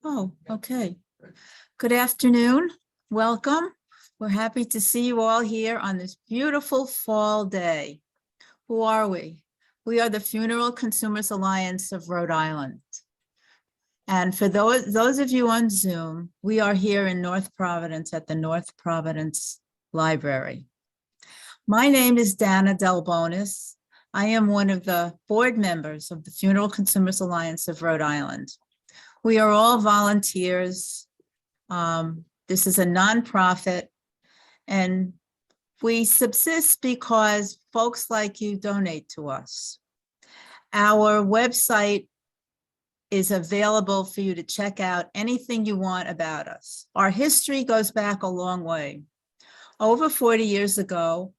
Oh, okay. Good afternoon. Welcome. We're happy to see you all here on this beautiful fall day. Who are we? We are the Funeral Consumers Alliance of Rhode Island. And for those of you on Zoom, we are here in North Providence at the North Providence Library. My name is Dana Delbonis. I am one of the board members of the Funeral Consumers Alliance of Rhode Island. We are all volunteers. This is a nonprofit, and we subsist because folks like you donate to us. Our website is available for you to check out anything you want about us. Our history goes back a long way. Over 40 years ago,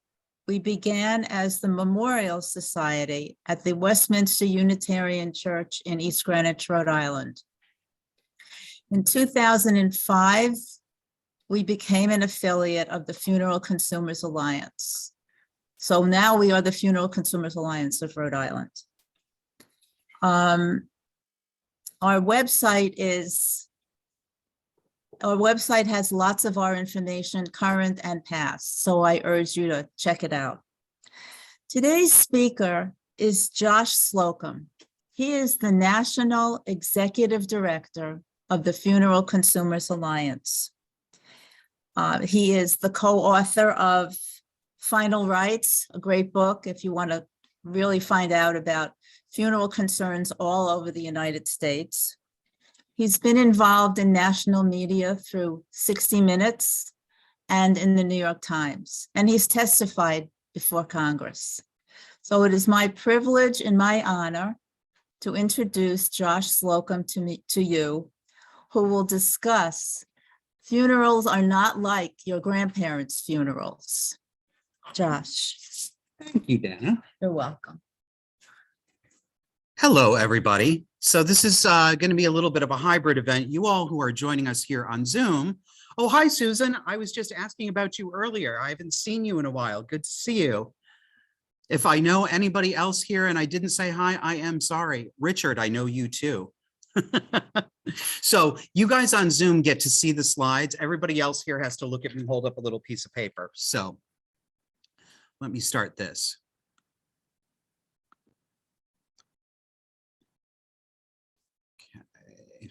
we began as the Memorial Society at the Westminster Unitarian Church in East Greenwich, Rhode Island. In 2005, we became an affiliate of the Funeral Consumers Alliance. So now we are the Funeral Consumers Alliance of Rhode Island. Our website has lots of our information, current and past, so I urge you to check it out. Today's speaker is Josh Slocum. He is the National Executive Director of the Funeral Consumers Alliance. He is the co-author of Final Rights, a great book if you want to really find out about funeral concerns all over the United States. He's been involved in national media through 60 Minutes and in the New York Times, and he's testified before Congress. So it is my privilege and my honor to introduce Josh Slocum to you, who will discuss funerals are not like your grandparents' funerals. Josh. Thank you, Dana. You're welcome. Hello, everybody. So this is going to be a little bit of a hybrid event. You all who are joining us here on Zoom. Oh, hi, Susan. I was just asking about you earlier. I haven't seen you in a while. Good to see you. If I know anybody else here and I didn't say hi, I am sorry. Richard, I know you too. So you guys on Zoom get to see the slides. Everybody else here has to look at me, hold up a little piece of paper. So let me start this. Okay.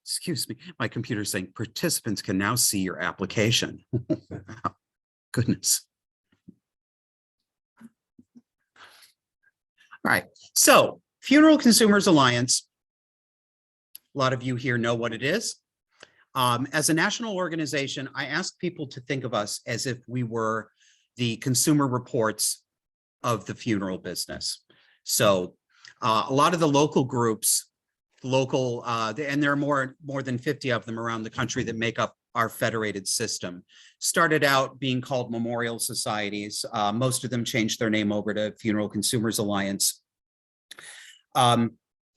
Excuse me, my computer's saying participants can now see your application. Goodness. All right, so Funeral Consumers Alliance, a lot of you here know what it is. As a national organization, I ask people to think of us as if we were the Consumer Reports of the funeral business. So a lot of the local groups, and there are more than 50 of them around the country that make up our federated system, started out being called memorial societies. Most of them changed their name over to Funeral Consumers Alliance. But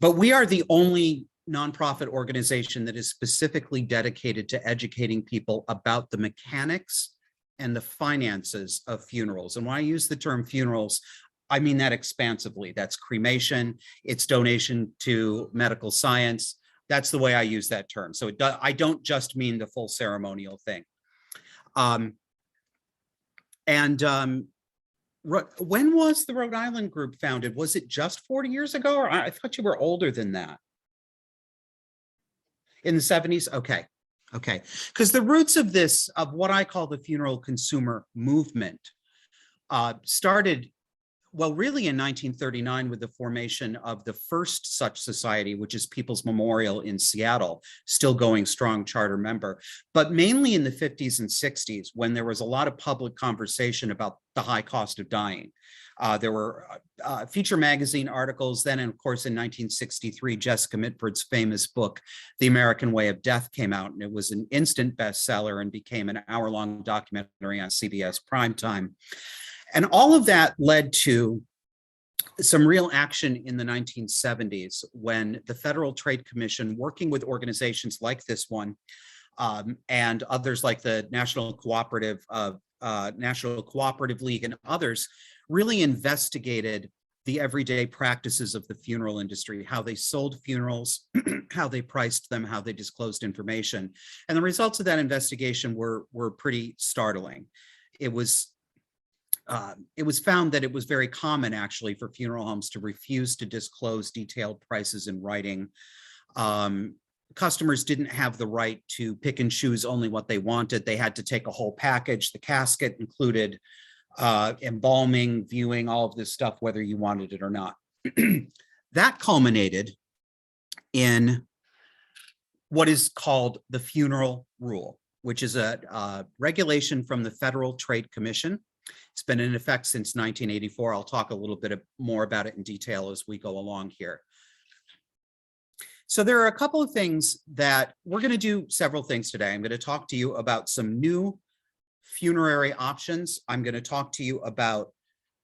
we are the only nonprofit organization that is specifically dedicated to educating people about the mechanics and the finances of funerals. And when I use the term funerals, I mean that expansively. That's cremation, it's donation to medical science. That's the way I use that term. So I don't just mean the full ceremonial thing. When was the Rhode Island group founded? Was it just 40 years ago? Or I thought you were older than that. In the 70s? Okay. Okay. Because the roots of this, of what I call the funeral consumer movement, started, well, really in 1939 with the formation of the first such society, which is People's Memorial in Seattle, still going strong, charter member, but mainly in the 50s and 60s when there was a lot of public conversation about the high cost of dying. There were feature magazine articles. Then, and of course, in 1963, Jessica Mitford's famous book, The American Way of Death, came out, and it was an instant bestseller and became an hour-long documentary on CBS primetime. And all of that led to some real action in the 1970s when the Federal Trade Commission, working with organizations like this one and others like the National Cooperative League and others, really investigated the everyday practices of the funeral industry, how they sold funerals, how they priced them, how they disclosed information. And the results of that investigation were pretty startling. It was found that it was very common, actually, for funeral homes to refuse to disclose detailed prices in writing. Customers didn't have the right to pick and choose only what they wanted. They had to take a whole package. The casket included embalming, viewing, all of this stuff, whether you wanted it or not. That culminated in what is called the Funeral Rule, which is a regulation from the Federal Trade Commission. It's been in effect since 1984. I'll talk a little bit more about it in detail as we go along here. So there are a couple of things that we're going to do, several things today. I'm going to talk to you about some new funerary options. I'm going to talk to you about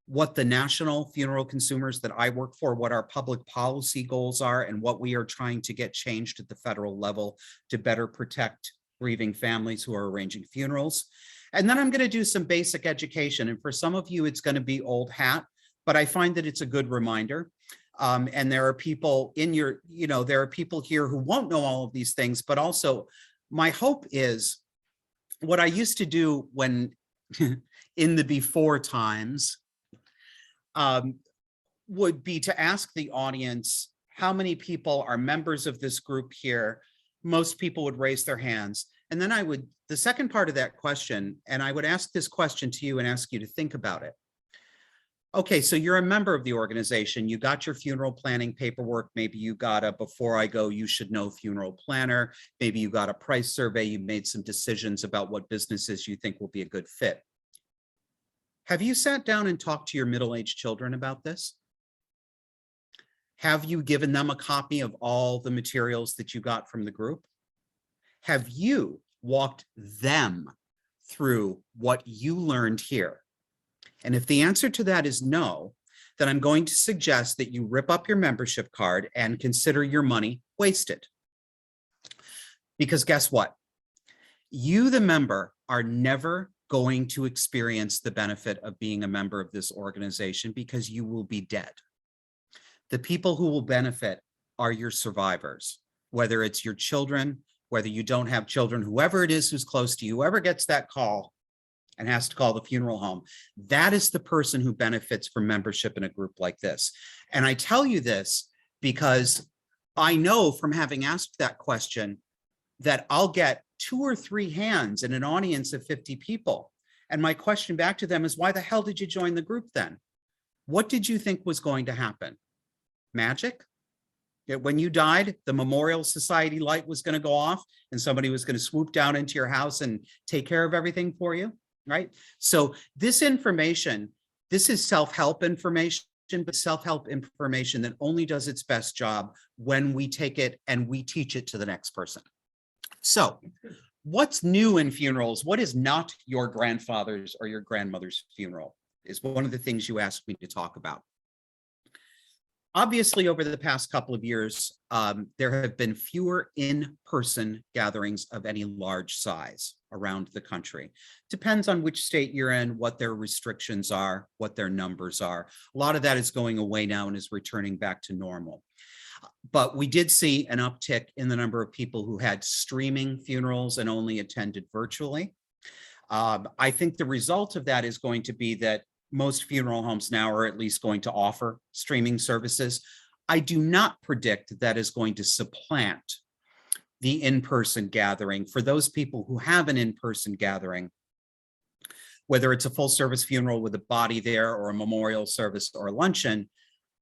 what the national funeral consumers that I work for, what our public policy goals are, and what we are trying to get changed at the federal level to better protect grieving families who are arranging funerals. And then I'm going to do some basic education. And for some of you, it's going to be old hat, but I find that it's a good reminder. And there are people in your, there are people here who won't know all of these things, but also my hope is what I used to do when in the before times would be to ask the audience, how many people are members of this group here? Most people would raise their hands. And then I would, the second part of that question, and I would ask this question to you and ask you to think about it. Okay, so you're a member of the organization. You got your funeral planning paperwork. Maybe you got a before I go, you should know funeral planner. Maybe you got a price survey. You made some decisions about what businesses you think will be a good fit. Have you sat down and talked to your middle-aged children about this? Have you given them a copy of all the materials that you got from the group? Have you walked them through what you learned here? And if the answer to that is no, then I'm going to suggest that you rip up your membership card and consider your money wasted. Because guess what? You, the member, are never going to experience the benefit of being a member of this organization because you will be dead. The people who will benefit are your survivors, whether it's your children, whether you don't have children, whoever it is who's close to you, whoever gets that call and has to call the funeral home, that is the person who benefits from membership in a group like this. And I tell you this because I know from having asked that question that I'll get 2 or 3 hands in an audience of 50 people. And my question back to them is, why the hell did you join the group then? What did you think was going to happen? Magic? When you died, the Memorial Society light was going to go off and somebody was going to swoop down into your house and take care of everything for you, right? So this information, this is self-help information, but self-help information that only does its best job when we take it and we teach it to the next person. So what's new in funerals? What is not your grandfather's or your grandmother's funeral is one of the things you asked me to talk about. Obviously, over the past couple of years, there have been fewer in-person gatherings of any large size around the country. Depends on which state you're in, what their restrictions are, what their numbers are. A lot of that is going away now and is returning back to normal. But we did see an uptick in the number of people who had streaming funerals and only attended virtually. I think the result of that is going to be that most funeral homes now are at least going to offer streaming services. I do not predict that is going to supplant the in-person gathering. For those people who have an in-person gathering, whether it's a full service funeral with a body there or a memorial service or a luncheon,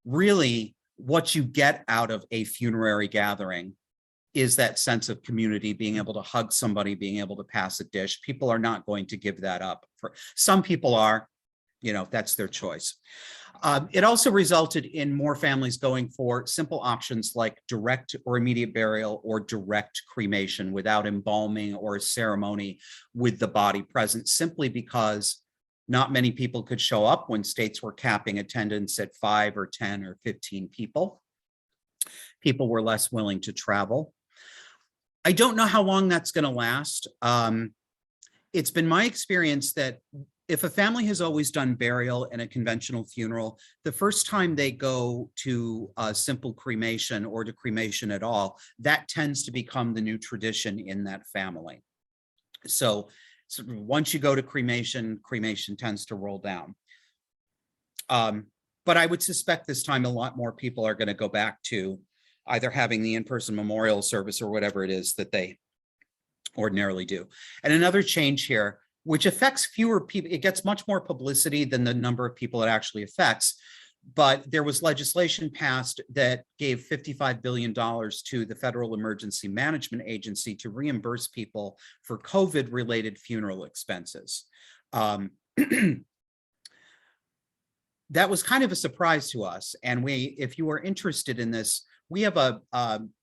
really what you get out of a funerary gathering is that sense of community, being able to hug somebody, being able to pass a dish. People are not going to give that up. For some people are, that's their choice. It also resulted in more families going for simple options like direct or immediate burial or direct cremation without embalming or a ceremony with the body present, simply because not many people could show up when states were capping attendance at 5 or 10 or 15 people. People were less willing to travel. I don't know how long that's going to last. It's been my experience that if a family has always done burial and a conventional funeral, the first time they go to a simple cremation or to cremation at all, that tends to become the new tradition in that family. So once you go to cremation, cremation tends to roll down. But I would suspect this time a lot more people are going to go back to either having the in-person memorial service or whatever it is that they ordinarily do. And another change here, which affects fewer people, it gets much more publicity than the number of people it actually affects. But there was legislation passed that gave $55 billion to the Federal Emergency Management Agency to reimburse people for COVID-related funeral expenses. That was kind of a surprise to us. And if you are interested in this, we have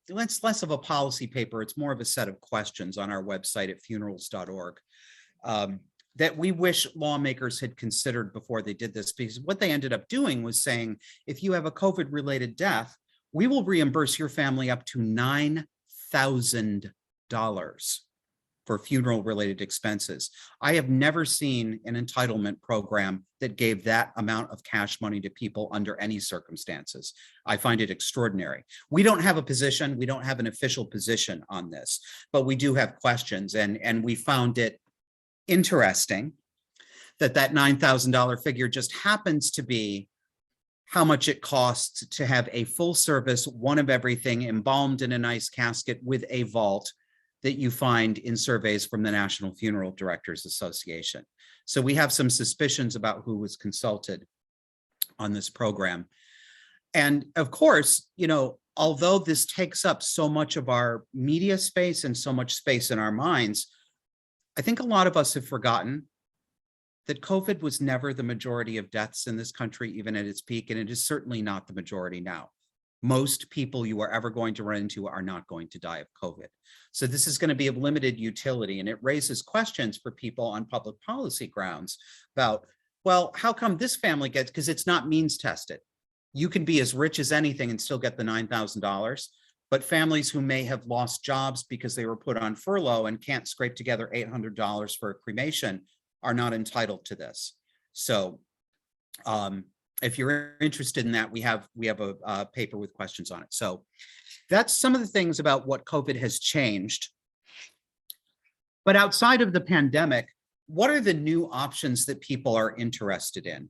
it's less of a policy paper, it's more of a set of questions on our website at funerals.org that we wish lawmakers had considered before they did this, because what they ended up doing was saying, if you have a COVID-related death, we will reimburse your family up to $9,000 for funeral-related expenses. I have never seen an entitlement program that gave that amount of cash money to people under any circumstances. I find it extraordinary. We don't have a position, we don't have an official position on this, but we do have questions, and we found it interesting that $9,000 figure just happens to be how much it costs to have a full service, one of everything, embalmed in a nice casket with a vault that you find in surveys from the National Funeral Directors Association. So we have some suspicions about who was consulted on this program. And of course, although this takes up so much of our media space and so much space in our minds, I think a lot of us have forgotten that COVID was never the majority of deaths in this country, even at its peak, and it is certainly not the majority now. Most people you are ever going to run into are not going to die of COVID. So this is going to be of limited utility, and it raises questions for people on public policy grounds about, well, how come this family gets, because it's not means tested. You can be as rich as anything and still get the $9,000, but families who may have lost jobs because they were put on furlough and can't scrape together $800 for a cremation are not entitled to this. So if you're interested in that, we have a paper with questions on it. So that's some of the things about what COVID has changed. But outside of the pandemic, what are the new options that people are interested in?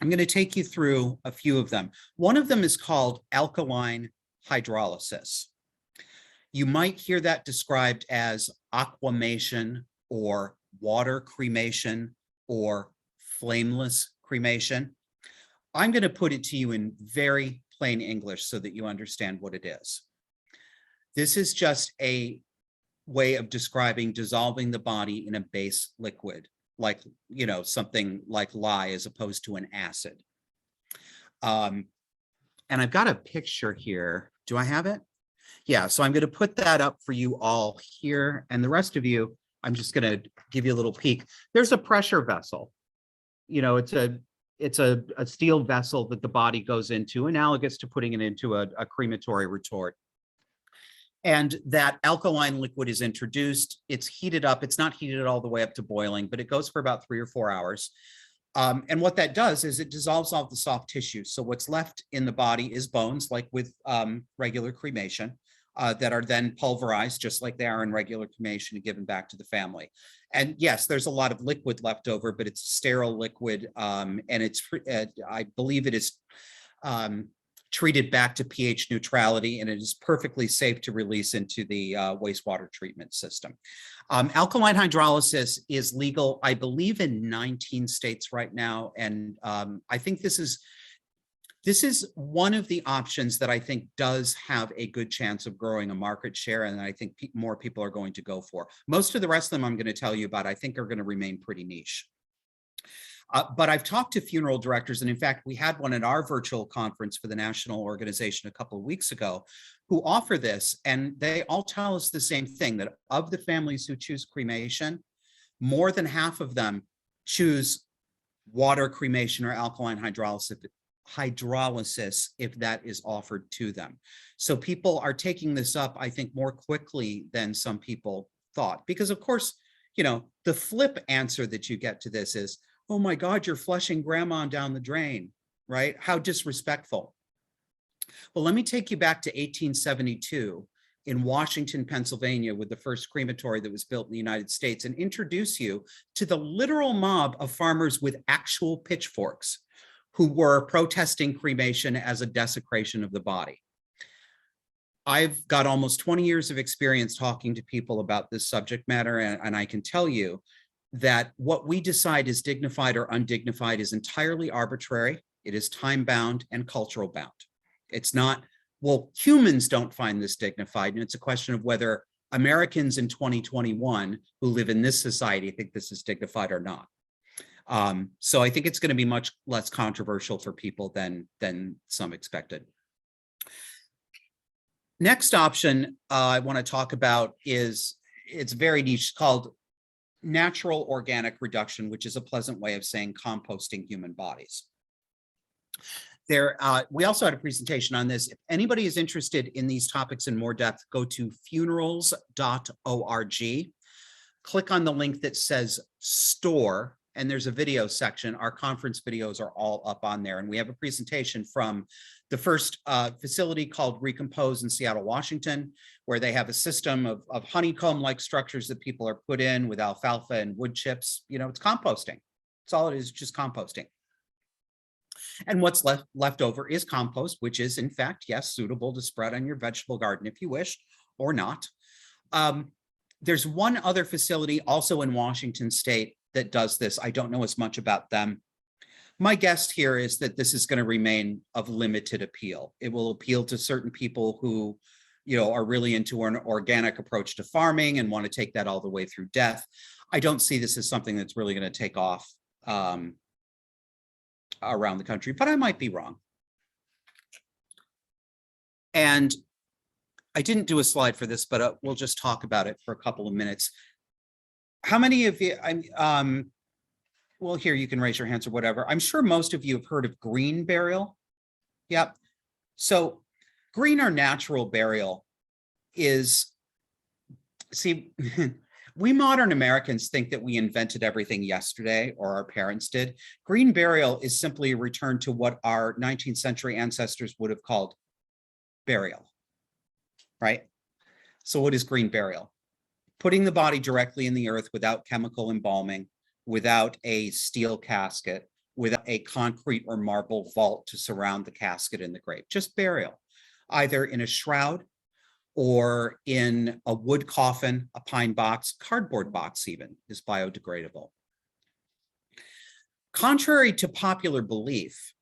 I'm going to take you through a few of them. One of them is called alkaline hydrolysis. You might hear that described as aquamation or water cremation or flameless cremation. I'm going to put it to you in very plain English so that you understand what it is. This is just a way of describing dissolving the body in a base liquid, like, something like lye as opposed to an acid. And I've got a picture here. Do I have it? Yeah, so I'm going to put that up for you all here. And the rest of you, I'm just going to give you a little peek. There's a pressure vessel. It's a steel vessel that the body goes into, analogous to putting it into a crematory retort. And that alkaline liquid is introduced. It's heated up. It's not heated all the way up to boiling, but it goes for about 3 or 4 hours. And what that does is it dissolves all the soft tissue. So what's left in the body is bones, like with regular cremation, that are then pulverized, just like they are in regular cremation, and given back to the family. And yes, there's a lot of liquid left over, but it's sterile liquid, and it's I believe it is treated back to pH neutrality, and it is perfectly safe to release into the wastewater treatment system. Alkaline hydrolysis is legal, I believe, in 19 states right now, and I think this is one of the options that I think does have a good chance of growing a market share, and I think more people are going to go for. Most of the rest of them I'm going to tell you about, I think, are going to remain pretty niche. But I've talked to funeral directors, and in fact, we had one at our virtual conference for the national organization a couple of weeks ago who offer this, and they all tell us the same thing, that of the families who choose cremation, more than half of them choose water cremation or alkaline hydrolysis if that is offered to them. So people are taking this up, I think, more quickly than some people thought, because of course, the flip answer that you get to this is, oh my God, you're flushing grandma down the drain, right? How disrespectful. Well, let me take you back to 1872 in Washington, Pennsylvania, with the first crematory that was built in the United States, and introduce you to the literal mob of farmers with actual pitchforks who were protesting cremation as a desecration of the body. I've got almost 20 years of experience talking to people about this subject matter, and I can tell you that what we decide is dignified or undignified is entirely arbitrary. It is time-bound and cultural bound. It's not, well, humans don't find this dignified, and it's a question of whether Americans in 2021 who live in this society think this is dignified or not. So I think it's going to be much less controversial for people than some expected. Next option I want to talk about is, it's very niche, called natural organic reduction, which is a pleasant way of saying composting human bodies. We also had a presentation on this. If anybody is interested in these topics in more depth, go to funerals.org, click on the link that says store, and there's a video section. Our conference videos are all up on there. And we have a presentation from the first facility called Recompose in Seattle, Washington, where they have a system of honeycomb-like structures that people are put in with alfalfa and wood chips. It's composting. That's all it is, just composting. And what's left over is compost, which is, in fact, yes, suitable to spread on your vegetable garden if you wish, or not. There's one other facility also in Washington State that does this. I don't know as much about them. My guess here is that this is going to remain of limited appeal. It will appeal to certain people who, are really into an organic approach to farming and want to take that all the way through death. I don't see this as something that's really going to take off around the country, but I might be wrong. And I didn't do a slide for this, but we'll just talk about it for a couple of minutes. How many of you, well, here you can raise your hands or whatever. I'm sure most of you have heard of green burial. Yep. So green or natural burial is, see, we modern Americans think that we invented everything yesterday, or our parents did. Green burial is simply a return to what our 19th century ancestors would have called burial, right? So what is green burial? Putting the body directly in the earth without chemical embalming, without a steel casket, without a concrete or marble vault to surround the casket in the grave, just burial, either in a shroud or in a wood coffin, a pine box, cardboard box even is biodegradable. Contrary to popular belief,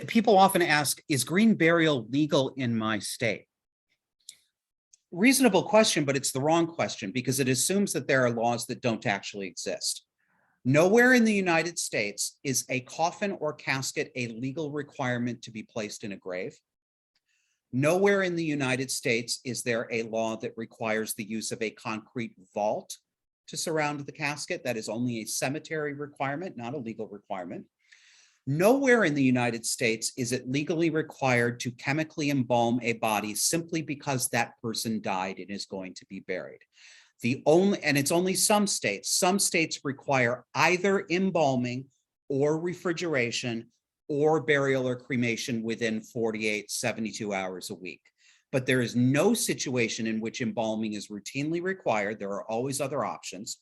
people often ask, is green burial legal in my state? Reasonable question, but it's the wrong question because it assumes that there are laws that don't actually exist. Nowhere in the United States is a coffin or casket a legal requirement to be placed in a grave. Nowhere in the United States is there a law that requires the use of a concrete vault to surround the casket. That is only a cemetery requirement, not a legal requirement. Nowhere in the United States is it legally required to chemically embalm a body simply because that person died and is going to be buried. And it's only some states require either embalming or refrigeration or burial or cremation within 48, 72 hours a week. But there is no situation in which embalming is routinely required. There are always other options.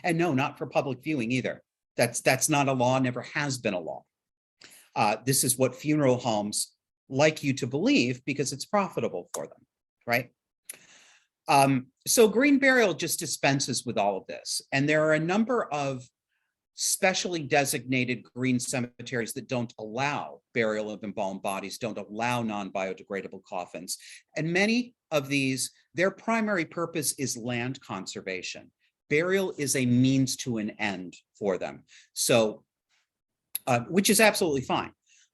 And no, not for public viewing either. That's not a law, never has been a law. This is what funeral homes like you to believe because it's profitable for them, right? So green burial just dispenses with all of this. And there are a number of specially designated green cemeteries that don't allow burial of embalmed bodies, don't allow non-biodegradable coffins. And many of these, their primary purpose is land conservation. Burial is a means to an end for them. So, which is absolutely fine.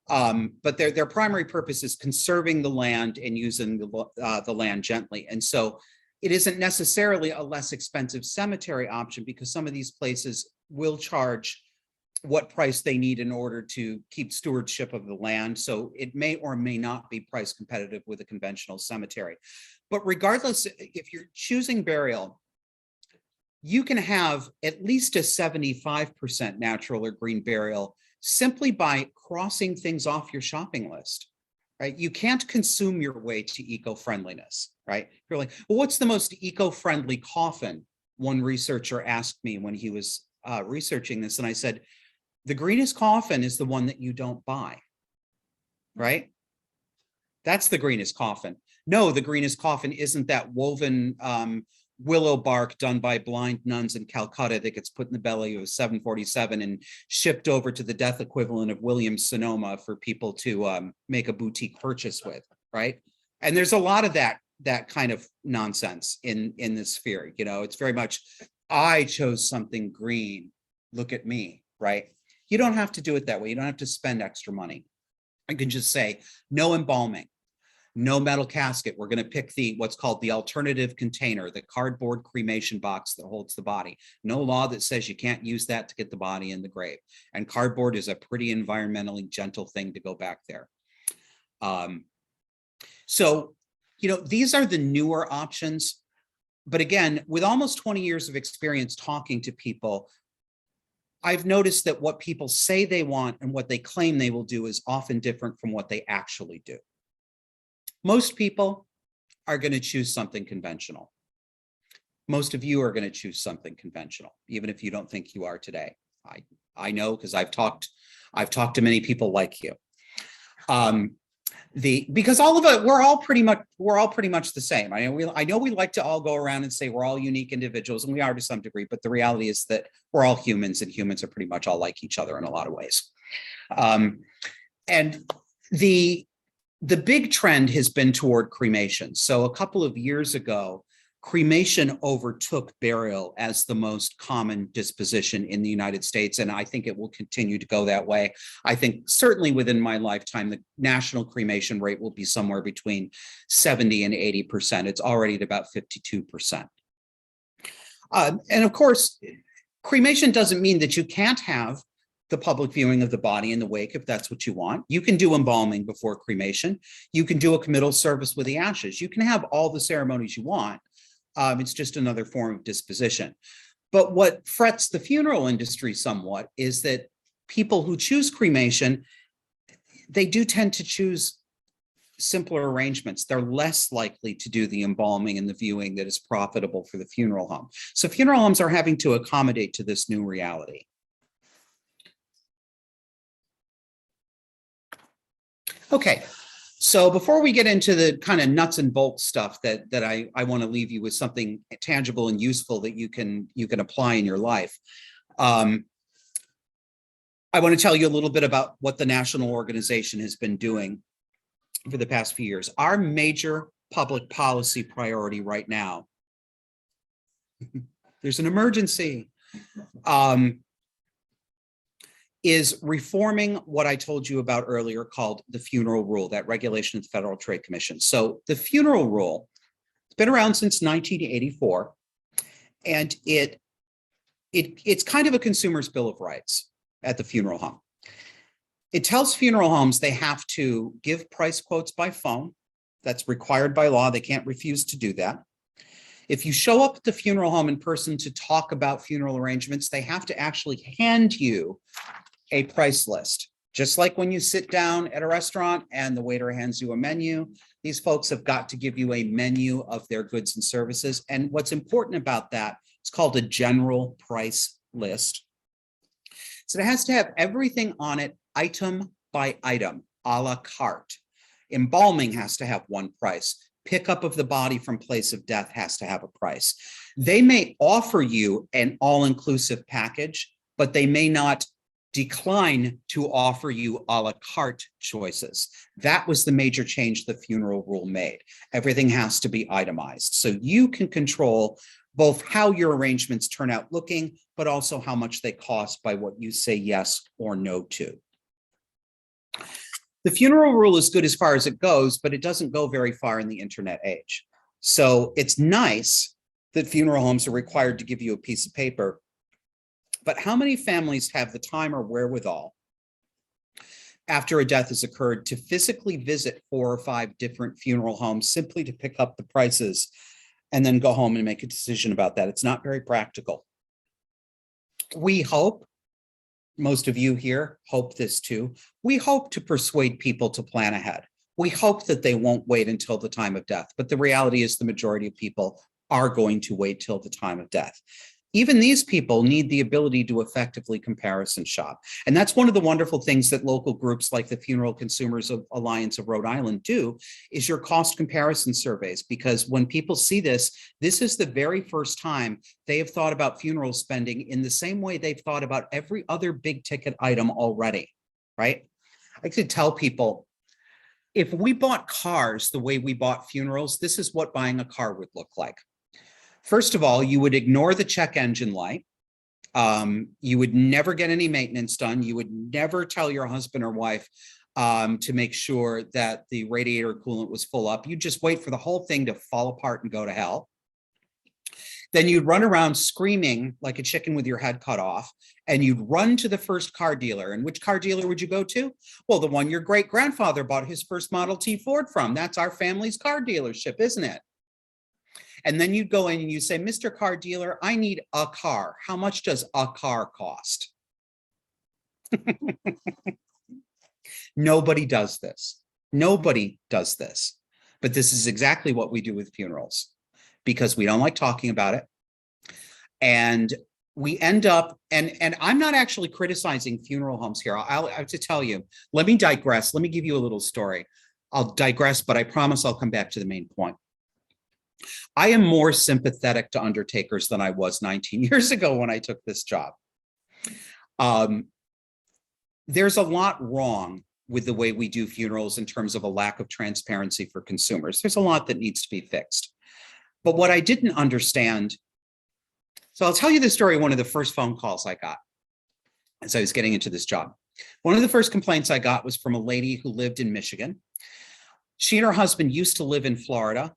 But their primary purpose is conserving the land and using the land gently. And so it isn't necessarily a less expensive cemetery option because some of these places will charge what price they need in order to keep stewardship of the land. So it may or may not be price competitive with a conventional cemetery. But regardless, if you're choosing burial, you can have at least a 75% natural or green burial simply by crossing things off your shopping list, right? You can't consume your way to eco-friendliness, right? You're like, well, what's the most eco-friendly coffin? One researcher asked me when he was researching this, and I said, the greenest coffin is the one that you don't buy, right? That's the greenest coffin. No, the greenest coffin isn't that woven willow bark done by blind nuns in Calcutta that gets put in the belly of a 747 and shipped over to the death equivalent of Williams Sonoma for people to make a boutique purchase with, right? And there's a lot of that kind of nonsense in this sphere. You know, it's very much, I chose something green, look at me, right? You don't have to do it that way. You don't have to spend extra money. I can just say no embalming, no metal casket. We're going to pick what's called the alternative container, the cardboard cremation box that holds the body. No law that says you can't use that to get the body in the grave. And cardboard is a pretty environmentally gentle thing to go back there. So, you know, these are the newer options. But again, with almost 20 years of experience talking to people, I've noticed that what people say they want and what they claim they will do is often different from what they actually do. Most people are going to choose something conventional. Most of you are going to choose something conventional, even if you don't think you are today. I know, because I've talked to many people like you. Because all of it, we're all pretty much the same. I know we like to all go around and say we're all unique individuals, and we are to some degree, but the reality is that we're all humans, and humans are pretty much all like each other in a lot of ways. And the big trend has been toward cremation. So a couple of years ago, cremation overtook burial as the most common disposition in the United States, and I think it will continue to go that way. I think certainly within my lifetime, the national cremation rate will be somewhere between 70 and 80%. It's already at about 52%. And of course, cremation doesn't mean that you can't have the public viewing of the body in the wake if that's what you want. You can do embalming before cremation. You can do a committal service with the ashes. You can have all the ceremonies you want. It's just another form of disposition. But what frets the funeral industry somewhat is that people who choose cremation, they do tend to choose simpler arrangements. They're less likely to do the embalming and the viewing that is profitable for the funeral home. So funeral homes are having to accommodate to this new reality. Okay, so before we get into the kind of nuts and bolts stuff that I want to leave you with something tangible and useful that you can apply in your life. I want to tell you a little bit about what the national organization has been doing for the past few years. Our major public policy priority right now, there's an emergency, is reforming what I told you about earlier called the funeral rule, that regulation of the Federal Trade Commission. So the funeral rule, it's been around since 1984, and it's kind of a consumer's bill of rights at the funeral home. It tells funeral homes they have to give price quotes by phone. That's required by law. They can't refuse to do that. If you show up at the funeral home in person to talk about funeral arrangements, they have to actually hand you a price list. Just like when you sit down at a restaurant and the waiter hands you a menu, these folks have got to give you a menu of their goods and services. And what's important about that, it's called a general price list. So it has to have everything on it, item by item, a la carte. Embalming has to have one price. Pickup of the body from place of death has to have a price. They may offer you an all-inclusive package, but they may not decline to offer you a la carte choices. That was the major change the funeral rule made. Everything has to be itemized. So you can control both how your arrangements turn out looking, but also how much they cost by what you say yes or no to. The funeral rule is good as far as it goes, but it doesn't go very far in the internet age. So it's nice that funeral homes are required to give you a piece of paper, but how many families have the time or wherewithal after a death has occurred to physically visit 4 or 5 different funeral homes simply to pick up the prices and then go home and make a decision about that. It's not very practical. We hope, most of you here hope this too, we hope to persuade people to plan ahead. We hope that they won't wait until the time of death, but the reality is the majority of people are going to wait till the time of death. Even these people need the ability to effectively comparison shop. And that's one of the wonderful things that local groups like the Funeral Consumers Alliance of Rhode Island do, is your cost comparison surveys. Because when people see this, this is the very first time they have thought about funeral spending in the same way they've thought about every other big ticket item already, right? I could tell people, if we bought cars the way we bought funerals, this is what buying a car would look like. First of all, you would ignore the check engine light. You would never get any maintenance done. You would never tell your husband or wife to make sure that the radiator coolant was full up. You just wait for the whole thing to fall apart and go to hell. Then you'd run around screaming like a chicken with your head cut off, and you'd run to the first car dealer. And which car dealer would you go to? Well, the one your great grandfather bought his first Model T Ford from. That's our family's car dealership, isn't it? And then you'd go in and you say, Mr. Car Dealer, I need a car. How much does a car cost? Nobody does this. Nobody does this. But this is exactly what we do with funerals, because we don't like talking about it. And we end up, and I'm not actually criticizing funeral homes here. I have to tell you, let me digress. Let me give you a little story. I'll digress, but I promise I'll come back to the main point. I am more sympathetic to undertakers than I was 19 years ago when I took this job. There's a lot wrong with the way we do funerals in terms of a lack of transparency for consumers. There's a lot that needs to be fixed. But what I didn't understand, so I'll tell you the story of one of the first phone calls I got as I was getting into this job. One of the first complaints I got was from a lady who lived in Michigan. She and her husband used to live in Florida.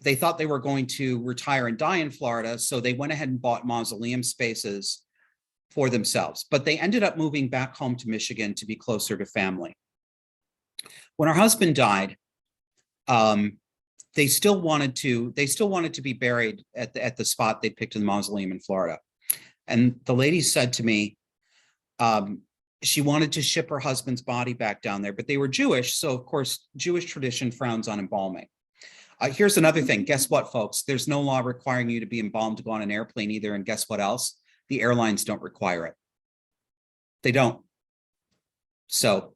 They thought they were going to retire and die in Florida, so they went ahead and bought mausoleum spaces for themselves. But they ended up moving back home to Michigan to be closer to family. When her husband died, they still wanted to be buried at the spot they picked in the mausoleum in Florida. And the lady said to me, she wanted to ship her husband's body back down there, but they were Jewish, so of course, Jewish tradition frowns on embalming. Here's another thing. Guess what, folks? There's no law requiring you to be embalmed to go on an airplane either. And guess what else? The airlines don't require it. They don't. So,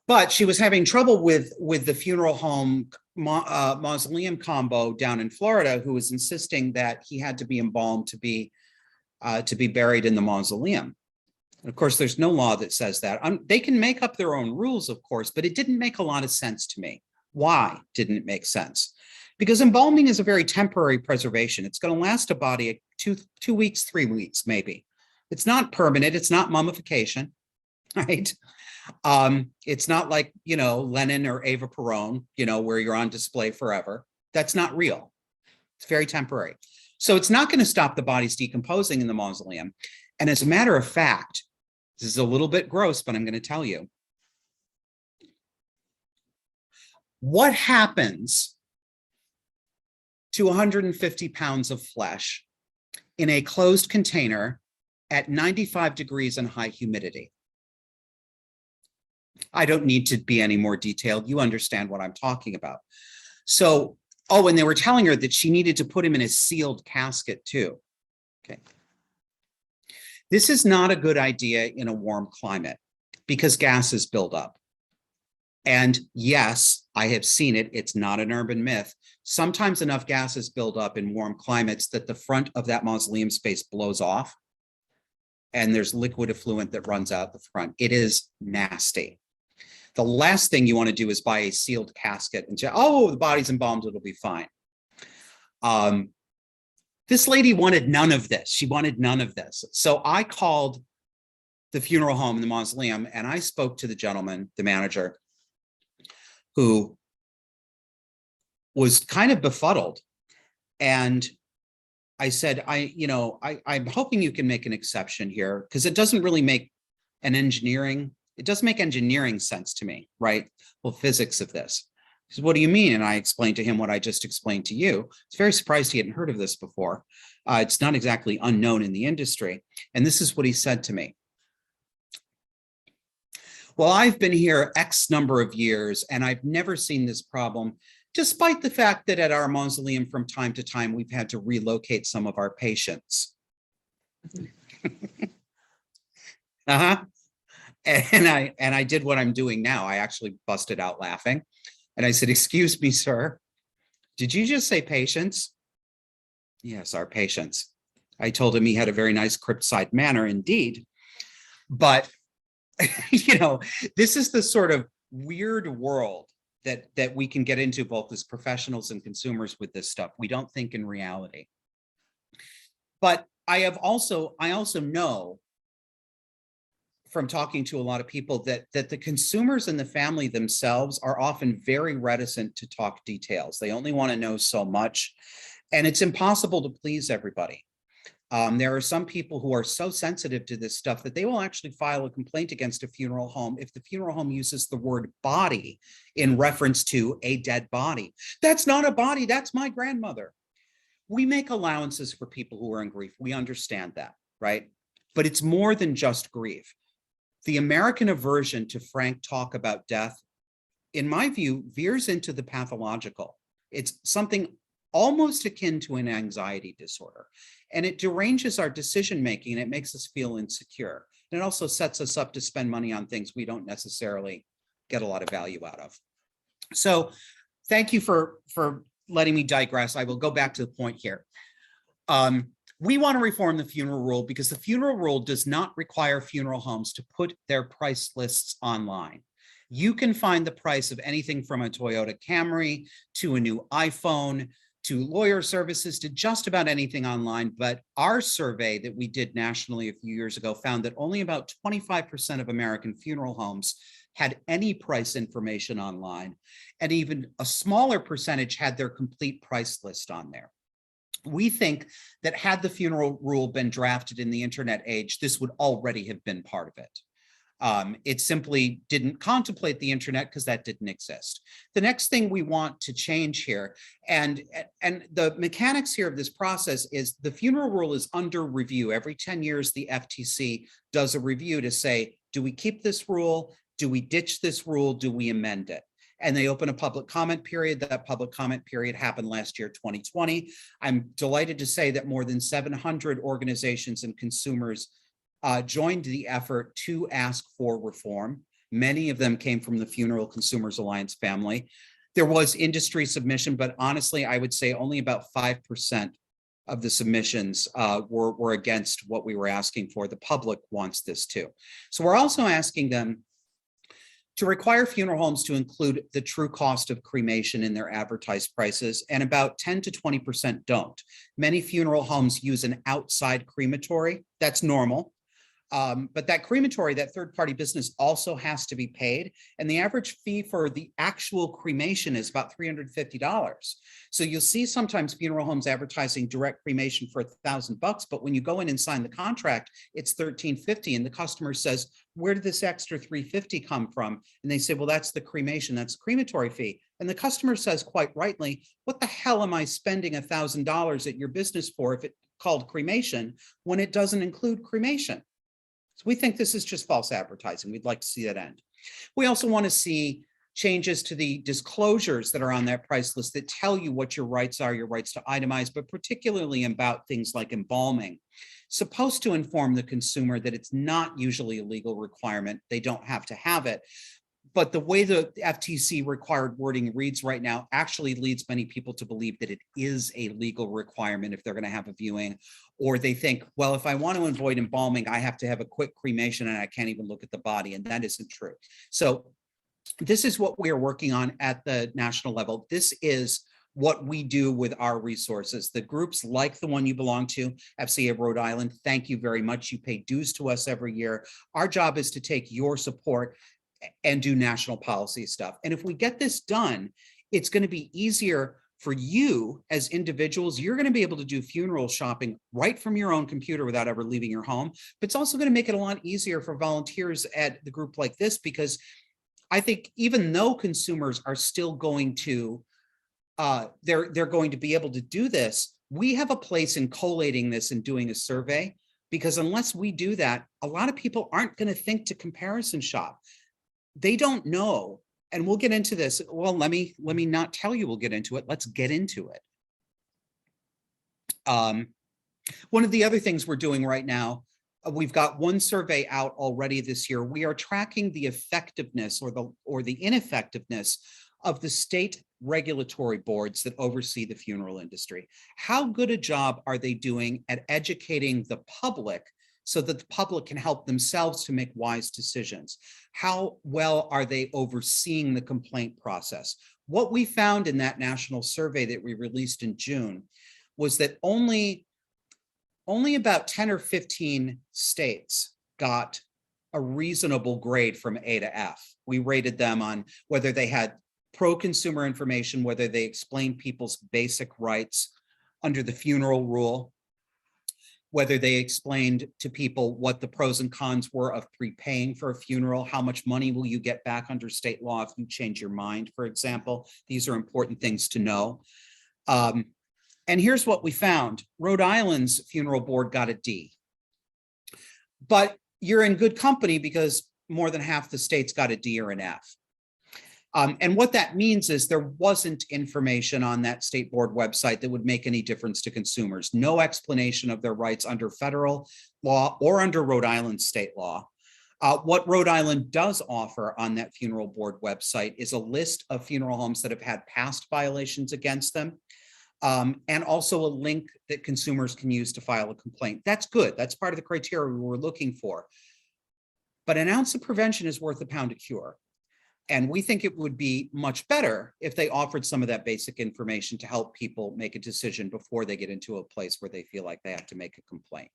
but she was having trouble with the funeral home mausoleum combo down in Florida, who was insisting that he had to be embalmed to be buried in the mausoleum. And of course, there's no law that says that. They can make up their own rules, of course, but it didn't make a lot of sense to me. Why didn't it make sense? Because embalming is a very temporary preservation. It's going to last a body 2 weeks, 3 weeks, maybe. It's not permanent. It's not mummification, right? It's not like, Lenin or Eva Peron, where you're on display forever. That's not real. It's very temporary. So it's not going to stop the bodies decomposing in the mausoleum. And as a matter of fact, this is a little bit gross, but I'm going to tell you. What happens to 150 pounds of flesh in a closed container at 95 degrees and high humidity? I don't need to be any more detailed. You understand what I'm talking about. So, and they were telling her that she needed to put him in a sealed casket too. Okay. This is not a good idea in a warm climate because gases build up. And yes, I have seen it. It's not an urban myth. Sometimes enough gases build up in warm climates that the front of that mausoleum space blows off and there's liquid effluent that runs out the front. It is nasty. The last thing you want to do is buy a sealed casket and say, oh, the body's embalmed, it'll be fine. This lady wanted none of this. She wanted none of this. So I called the funeral home and the mausoleum and I spoke to the gentleman, the manager, who was kind of befuddled. And I said, I'm hoping you can make an exception here because it doesn't really make it doesn't make engineering sense to me, right? Well, physics of this. He said, what do you mean? And I explained to him what I just explained to you. I was very surprised he hadn't heard of this before. It's not exactly unknown in the industry. And this is what he said to me. Well, I've been here X number of years and I've never seen this problem, despite the fact that at our mausoleum from time to time, we've had to relocate some of our patients. Uh-huh. And I did what I'm doing now. I actually busted out laughing. And I said, excuse me, sir, did you just say patients? Yes, our patients. I told him he had a very nice cryptside manner indeed. But, you know, this is the sort of weird world that we can get into both as professionals and consumers with this stuff. We don't think in reality. But I also know from talking to a lot of people that the consumers and the family themselves are often very reticent to talk details. They only want to know so much, and it's impossible to please everybody. There are some people who are so sensitive to this stuff that they will actually file a complaint against a funeral home if the funeral home uses the word body in reference to a dead body. That's not a body, that's my grandmother. We make allowances for people who are in grief. We understand that, right? But it's more than just grief. The American aversion to frank talk about death, in my view, veers into the pathological. It's something almost akin to an anxiety disorder, and it deranges our decision-making and it makes us feel insecure. And it also sets us up to spend money on things we don't necessarily get a lot of value out of. So thank you for letting me digress. I will go back to the point here. We want to reform the funeral rule because the funeral rule does not require funeral homes to put their price lists online. You can find the price of anything from a Toyota Camry to a new iPhone to lawyer services to just about anything online. But our survey that we did nationally a few years ago found that only about 25% of American funeral homes had any price information online, and even a smaller percentage had their complete price list on there. We think that had the funeral rule been drafted in the internet age, this would already have been part of it. It simply didn't contemplate the internet because that didn't exist. The next thing we want to change here, and the mechanics here of this process is the funeral rule is under review. Every 10 years, the FTC does a review to say, do we keep this rule? Do we ditch this rule? Do we amend it? And they open a public comment period. That public comment period happened last year, 2020. I'm delighted to say that more than 700 organizations and consumers joined the effort to ask for reform. Many of them came from the Funeral Consumers Alliance family. There was industry submission, but honestly, I would say only about 5% of the submissions were against what we were asking for. The public wants this too. So we're also asking them to require funeral homes to include the true cost of cremation in their advertised prices, and about 10 to 20% don't. Many funeral homes use an outside crematory. That's normal. But that crematory, that third-party business also has to be paid. And the average fee for the actual cremation is about $350. So you'll see sometimes funeral homes advertising direct cremation for $1,000, but when you go in and sign the contract, it's $1,350. And the customer says, where did this extra $350 come from? And they say, well, that's the cremation, that's the crematory fee. And the customer says quite rightly, what the hell am I spending $1,000 at your business for if it's called cremation when it doesn't include cremation? So we think this is just false advertising. We'd like to see that end. We also want to see changes to the disclosures that are on that price list that tell you what your rights are, your rights to itemize, but particularly about things like embalming. Supposed to inform the consumer that it's not usually a legal requirement. They don't have to have it. But the way the FTC required wording reads right now actually leads many people to believe that it is a legal requirement if they're going to have a viewing, or they think, well, if I want to avoid embalming, I have to have a quick cremation and I can't even look at the body, and that isn't true. So this is what we are working on at the national level. This is what we do with our resources. The groups like the one you belong to, FCA Rhode Island, thank you very much. You pay dues to us every year. Our job is to take your support and do national policy stuff. And if we get this done, it's going to be easier for you as individuals. You're going to be able to do funeral shopping right from your own computer without ever leaving your home. But it's also going to make it a lot easier for volunteers at the group like this, because I think even though consumers are still going to, they're going to be able to do this, we have a place in collating this and doing a survey, because unless we do that, a lot of people aren't going to think to comparison shop. They don't know. And we'll get into this. Well, let me not tell you we'll get into it. Let's get into it. One of the other things we're doing right now, we've got one survey out already this year. We are tracking the effectiveness or the ineffectiveness of the state regulatory boards that oversee the funeral industry. How good a job are they doing at educating the public so that the public can help themselves to make wise decisions? How well are they overseeing the complaint process? What we found in that national survey that we released in June was that only about 10 or 15 states got a reasonable grade from A to F. We rated them on whether they had pro-consumer information, whether they explained people's basic rights under the funeral rule, whether they explained to people what the pros and cons were of prepaying for a funeral, how much money will you get back under state law if you change your mind, for example. These are important things to know. And here's what we found. Rhode Island's funeral board got a D. But you're in good company because more than half the states got a D or an F. And what that means is there wasn't information on that state board website that would make any difference to consumers. No explanation of their rights under federal law or under Rhode Island state law. What Rhode Island does offer on that funeral board website is a list of funeral homes that have had past violations against them, and also a link that consumers can use to file a complaint. That's good. That's part of the criteria we were looking for. But an ounce of prevention is worth a pound of cure. And we think it would be much better if they offered some of that basic information to help people make a decision before they get into a place where they feel like they have to make a complaint.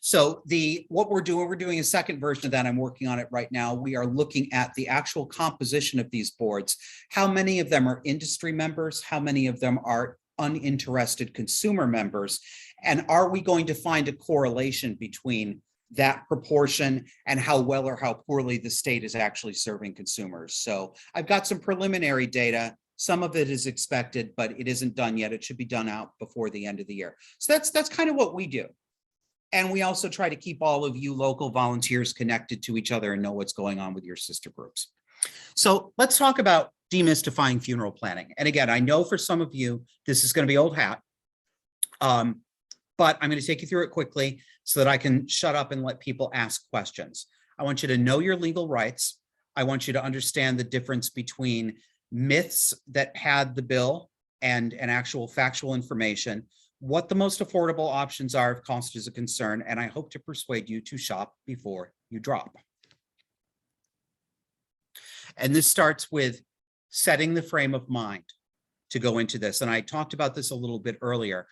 So what we're doing a second version of that. I'm working on it right now. We are looking at the actual composition of these boards. How many of them are industry members? How many of them are uninterested consumer members? And are we going to find a correlation between that proportion and how well or how poorly the state is actually serving consumers? So I've got some preliminary data. Some of it is expected, but it isn't done yet. It should be done out before the end of the year. So that's kind of what we do. And we also try to keep all of you local volunteers connected to each other and know what's going on with your sister groups. So let's talk about demystifying funeral planning. And again, I know for some of you, this is going to be old hat, but I'm going to take you through it quickly so that I can shut up and let people ask questions. I want you to know your legal rights. I want you to understand the difference between myths that pad the bill and actual factual information, what the most affordable options are if cost is a concern, and I hope to persuade you to shop before you drop. And this starts with setting the frame of mind to go into this. And I talked about this a little bit earlier.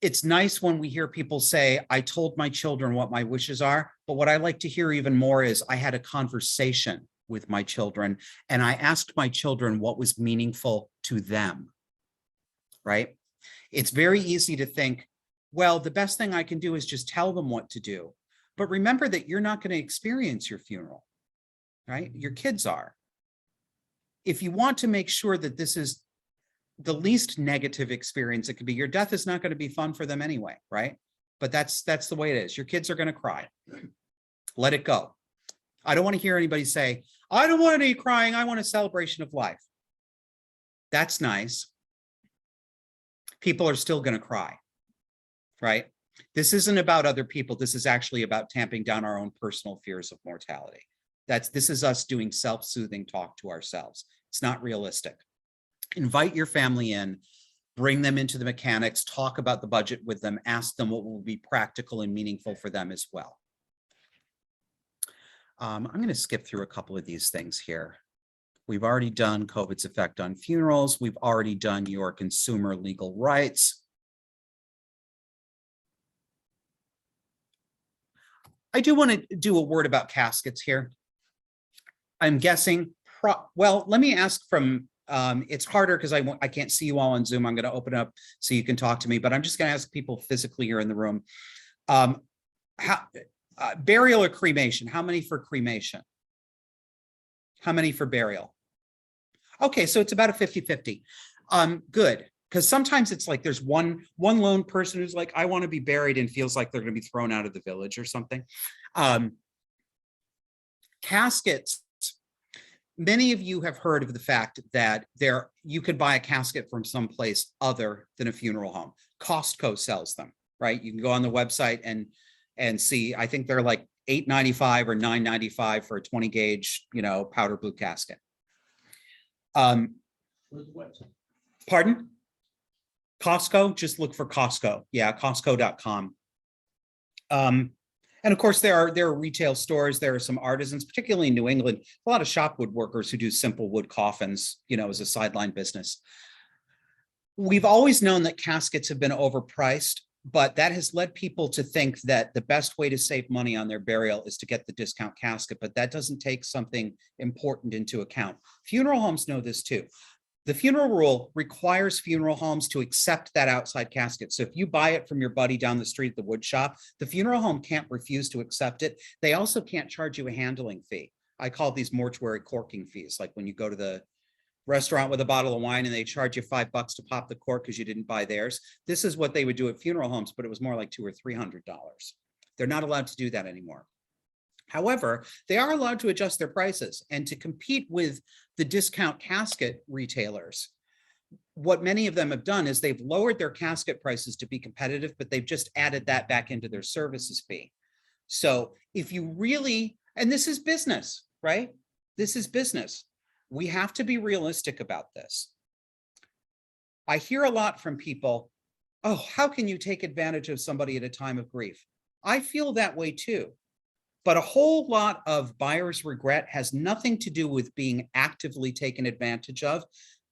It's nice when we hear people say, I told my children what my wishes are, but what I like to hear even more is I had a conversation with my children and I asked my children what was meaningful to them, right? It's very easy to think, well, the best thing I can do is just tell them what to do. But remember that you're not going to experience your funeral, right? Your kids are. If you want to make sure that this is the least negative experience it could be, your death is not going to be fun for them anyway, right? But that's the way it is. Your kids are going to cry. Let it go. I don't want to hear anybody say, I don't want any crying. I want a celebration of life. That's nice. People are still going to cry, right? This isn't about other people. This is actually about tamping down our own personal fears of mortality. This is us doing self-soothing talk to ourselves. It's not realistic. Invite your family in, bring them into the mechanics, talk about the budget with them, ask them what will be practical and meaningful for them as well. I'm going to skip through a couple of these things here. We've already done COVID's effect on funerals. We've already done your consumer legal rights. I do want to do a word about caskets here. I'm guessing, well, let me ask from, it's harder because I can't see you all on Zoom. I'm going to open up so you can talk to me, but I'm just going to ask people physically here in the room. Burial or cremation? How many for cremation? How many for burial? Okay, so it's about a 50-50. Good. Because sometimes it's like there's one lone person who's like, I want to be buried, and feels like they're going to be thrown out of the village or something. Caskets. Many of you have heard of the fact that you could buy a casket from someplace other than a funeral home. Costco sells them, right? You can go on the website and see. I think they're like $8.95 or $9.95 for a 20 gauge, powder blue casket. Pardon? Costco, just look for Costco. Yeah, Costco.com. And of course, there are retail stores. There are some artisans, particularly in New England, a lot of shop woodworkers who do simple wood coffins, as a sideline business. We've always known that caskets have been overpriced, but that has led people to think that the best way to save money on their burial is to get the discount casket, but that doesn't take something important into account. Funeral homes know this too. The funeral rule requires funeral homes to accept that outside casket. So if you buy it from your buddy down the street at the wood shop, the funeral home can't refuse to accept it. They also can't charge you a handling fee. I call these mortuary corking fees, like when you go to the restaurant with a bottle of wine and they charge you $5 to pop the cork because you didn't buy theirs. This is what they would do at funeral homes, but it was more like $200 or $300. They're not allowed to do that anymore. However, they are allowed to adjust their prices, and to compete with the discount casket retailers, what many of them have done is they've lowered their casket prices to be competitive, but they've just added that back into their services fee. So if you really, and this is business, right? This is business. We have to be realistic about this. I hear a lot from people, oh, how can you take advantage of somebody at a time of grief? I feel that way too. But a whole lot of buyer's regret has nothing to do with being actively taken advantage of,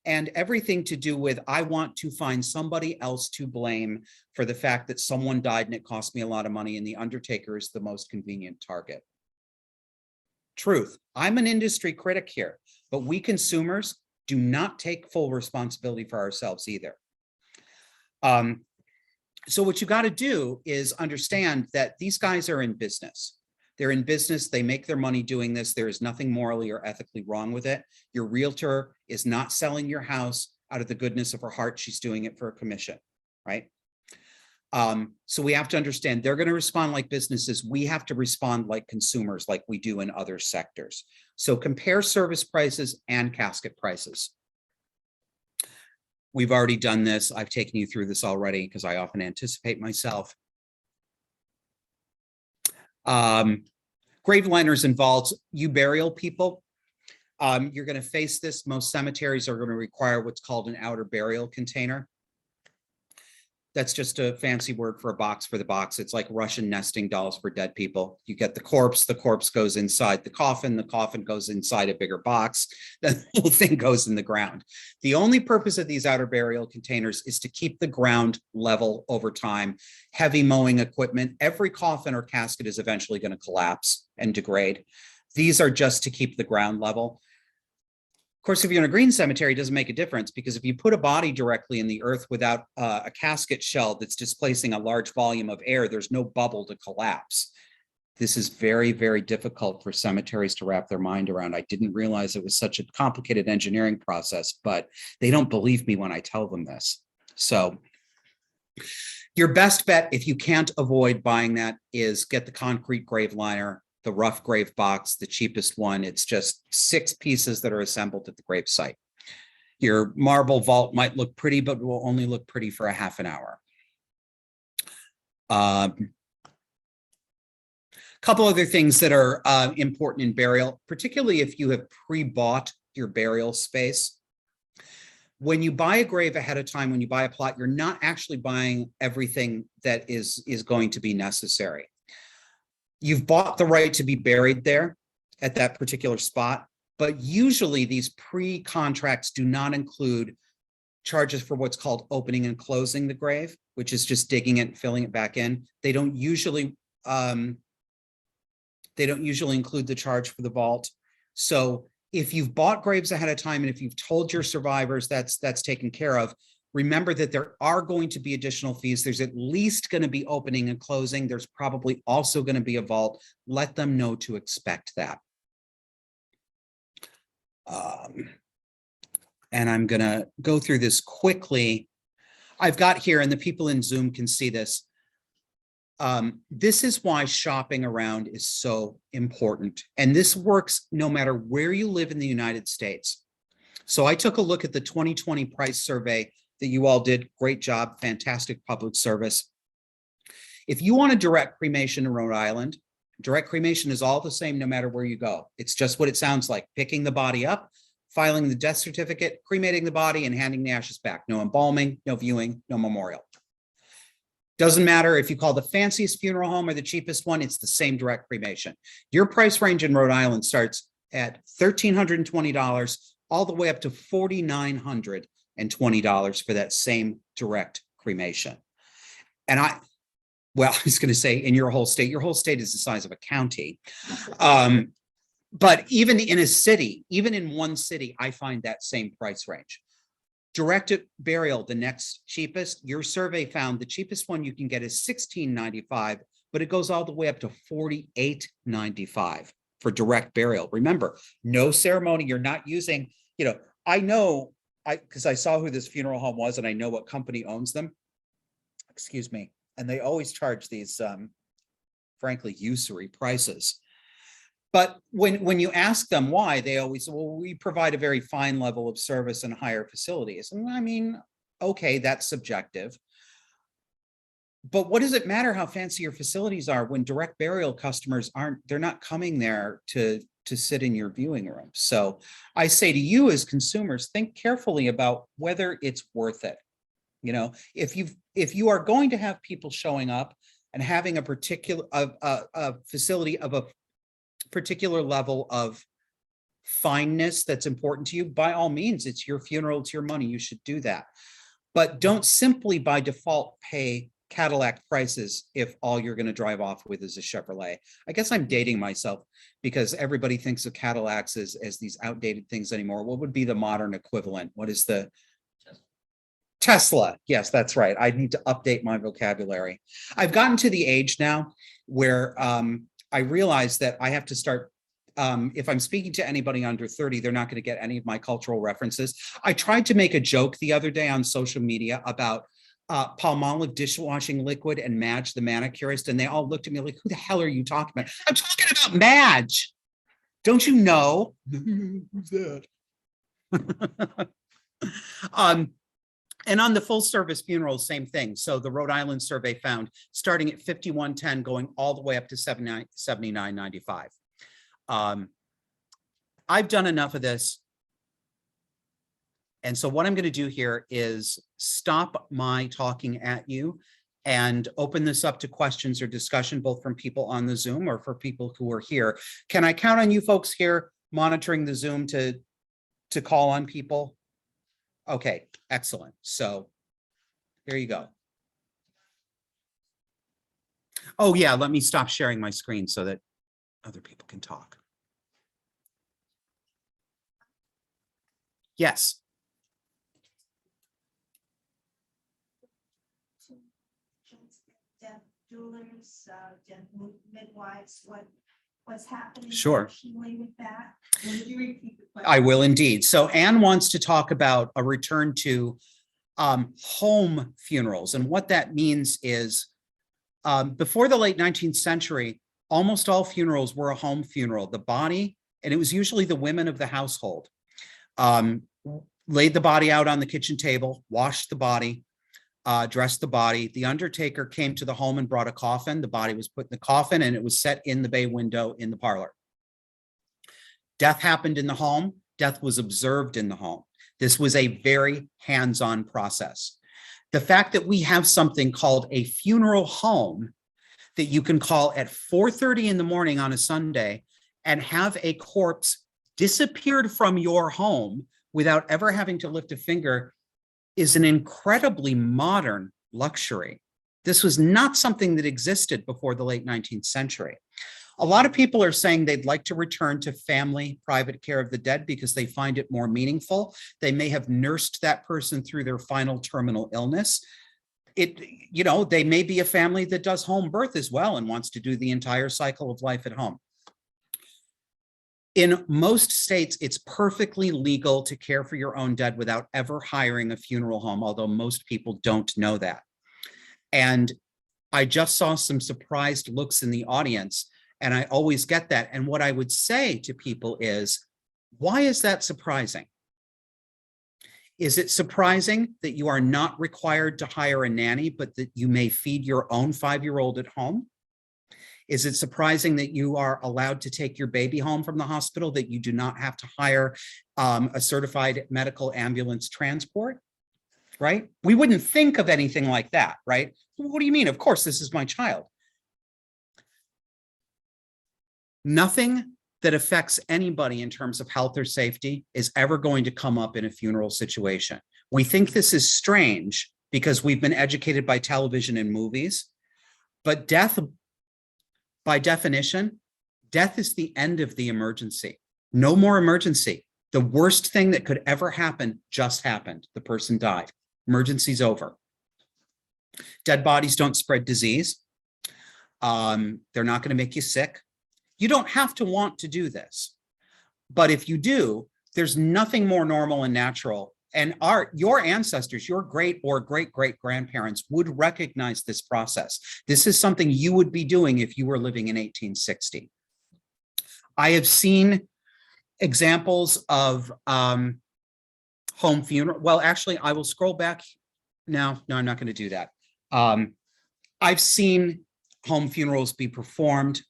and everything to do with, I want to find somebody else to blame for the fact that someone died and it cost me a lot of money, and the undertaker is the most convenient target. Truth. I'm an industry critic here, but we consumers do not take full responsibility for ourselves either. So what you got to do is understand that these guys are in business. They're in business. They make their money doing this. There is nothing morally or ethically wrong with it. Your realtor is not selling your house out of the goodness of her heart. She's doing it for a commission, right? So we have to understand they're going to respond like businesses. We have to respond like consumers, like we do in other sectors. So compare service prices and casket prices. We've already done this. I've taken you through this already because I often anticipate myself. Grave liners involves you burial people. You're going to face this. Most cemeteries are going to require what's called an outer burial container. That's just a fancy word for a box for the box. It's like Russian nesting dolls for dead people. You get the corpse goes inside the coffin goes inside a bigger box, then the whole thing goes in the ground. The only purpose of these outer burial containers is to keep the ground level over time. Heavy mowing equipment, every coffin or casket is eventually going to collapse and degrade. These are just to keep the ground level. Of course, if you're in a green cemetery, it doesn't make a difference, because if you put a body directly in the earth without a casket shell that's displacing a large volume of air, there's no bubble to collapse. This is very, very difficult for cemeteries to wrap their mind around. I didn't realize it was such a complicated engineering process, but they don't believe me when I tell them this. So your best bet, if you can't avoid buying that, is get the concrete grave liner, the rough grave box, the cheapest one. It's just 6 pieces that are assembled at the grave site. Your marble vault might look pretty, but will only look pretty for a half an hour. Couple other things that are important in burial, particularly if you have pre-bought your burial space. When you buy a grave ahead of time, when you buy a plot, you're not actually buying everything that is going to be necessary. You've bought the right to be buried there at that particular spot, but usually these pre-contracts do not include charges for what's called opening and closing the grave, which is just digging it and filling it back in. They don't usually include the charge for the vault. So if you've bought graves ahead of time and if you've told your survivors that's taken care of, Remember that there are going to be additional fees. There's at least going to be opening and closing. There's probably also going to be a vault. Let them know to expect that. And I'm going to go through this quickly. I've got here, and the people in Zoom can see this. This is why shopping around is so important. And this works no matter where you live in the United States. So I took a look at the 2020 price survey that you all did. Great job, fantastic public service. If you want a direct cremation in Rhode Island, direct cremation is all the same no matter where you go. It's just what it sounds like: picking the body up, filing the death certificate, cremating the body, and handing the ashes back. No embalming, no viewing, no memorial. Doesn't matter if you call the fanciest funeral home or the cheapest one, it's the same direct cremation. Your price range in Rhode Island starts at $1,320 all the way up to $4,920 for that same direct cremation. And I was going to say in your whole state is the size of a county. But even in a city, even in one city, I find that same price range. Direct burial, the next cheapest. Your survey found the cheapest one you can get is $16.95, but it goes all the way up to $48.95 for direct burial. Remember, no ceremony. You're not using, I know, because I saw who this funeral home was and I know what company owns them. Excuse me. And they always charge these, frankly, usury prices. But when you ask them why, they always say, well, we provide a very fine level of service and higher facilities. And I mean, okay, that's subjective. But what does it matter how fancy your facilities are when direct burial customers they're not coming there to sit in your viewing room? So I say to you as consumers, think carefully about whether it's worth it. If you are going to have people showing up and having a particular a facility of a particular level of fineness that's important to you, by all means, it's your funeral, it's your money, you should do that. But don't simply by default pay Cadillac prices if all you're going to drive off with is a Chevrolet. I guess I'm dating myself because everybody thinks of Cadillacs as these outdated things anymore. What would be the modern equivalent? What is the Tesla? Yes, that's right. I need to update my vocabulary. I've gotten to the age now where I realize that I have to start, if I'm speaking to anybody under 30, they're not going to get any of my cultural references. I tried to make a joke the other day on social media about Palmolive dishwashing liquid and Madge the manicurist, and they all looked at me like, who the hell are you talking about? I'm talking about Madge. Don't you know? Who's that? And on the full service funerals, same thing. So the Rhode Island survey found starting at $51.10, going all the way up to $79.95. I've done enough of this. And so what I'm going to do here is stop my talking at you and open this up to questions or discussion, both from people on the Zoom or for people who are here. Can I count on you folks here monitoring the Zoom to call on people? Okay, excellent. So here you go. Oh yeah, let me stop sharing my screen so that other people can talk. Yes. Deaf doulas, deaf midwives, what's happening? Sure. With that? Would you repeat the question? I will indeed. So Anne wants to talk about a return to home funerals. And what that means is before the late 19th century, almost all funerals were a home funeral. The body, and it was usually the women of the household, laid the body out on the kitchen table, washed the body, dressed the body. The undertaker came to the home and brought a coffin. The body was put in the coffin and it was set in the bay window in the parlor. Death happened in the home. Death was observed in the home. This was a very hands-on process. The fact that we have something called a funeral home that you can call at 4:30 in the morning on a Sunday and have a corpse disappeared from your home without ever having to lift a finger is an incredibly modern luxury. This was not something that existed before the late 19th century. A lot of people are saying they'd like to return to family private care of the dead because they find it more meaningful. They may have nursed that person through their final terminal illness. They may be a family that does home birth as well and wants to do the entire cycle of life at home. In most states, it's perfectly legal to care for your own dead without ever hiring a funeral home, although most people don't know that. And I just saw some surprised looks in the audience, and I always get that. And what I would say to people is, why is that surprising? Is it surprising that you are not required to hire a nanny, but that you may feed your own 5-year-old at home? Is it surprising that you are allowed to take your baby home from the hospital, that you do not have to hire a certified medical ambulance transport, right? We wouldn't think of anything like that, right? What do you mean? Of course, this is my child. Nothing that affects anybody in terms of health or safety is ever going to come up in a funeral situation. We think this is strange because we've been educated by television and movies, but death, by definition, death is the end of the emergency. No more emergency. The worst thing that could ever happen just happened. The person died. Emergency's over. Dead bodies don't spread disease. They're not going to make you sick. You don't have to want to do this. But if you do, there's nothing more normal and natural. And your ancestors, your great or great-great-grandparents would recognize this process. This is something you would be doing if you were living in 1860. I have seen examples of home funeral. Well, actually, I will scroll back. No, I'm not going to do that. I've seen home funerals be performed.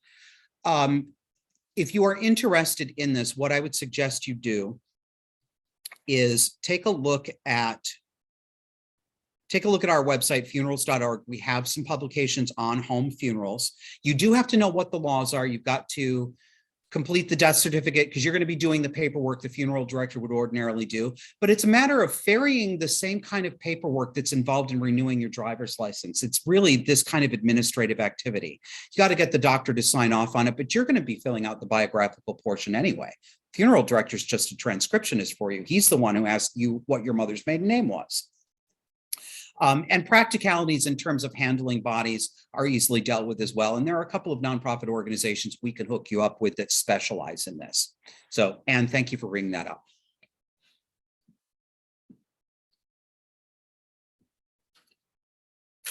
If you are interested in this, what I would suggest you do is take a look at our website, funerals.org. We have some publications on home funerals. You do have to know what the laws are. You've got to complete the death certificate because you're going to be doing the paperwork the funeral director would ordinarily do. But it's a matter of ferrying the same kind of paperwork that's involved in renewing your driver's license. It's really this kind of administrative activity. You got to get the doctor to sign off on it, but you're going to be filling out the biographical portion anyway. Funeral director is just a transcriptionist for you. He's the one who asked you what your mother's maiden name was. And practicalities in terms of handling bodies are easily dealt with as well. And there are a couple of nonprofit organizations we can hook you up with that specialize in this. So, Anne, thank you for bringing that up.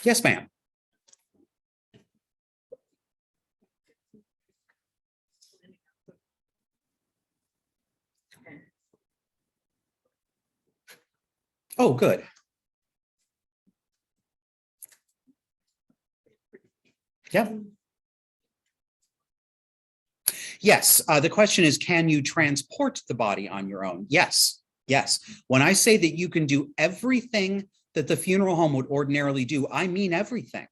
Yes, ma'am. Oh, good. Yep. Yes, the question is, can you transport the body on your own? Yes, yes. When I say that you can do everything that the funeral home would ordinarily do, I mean everything.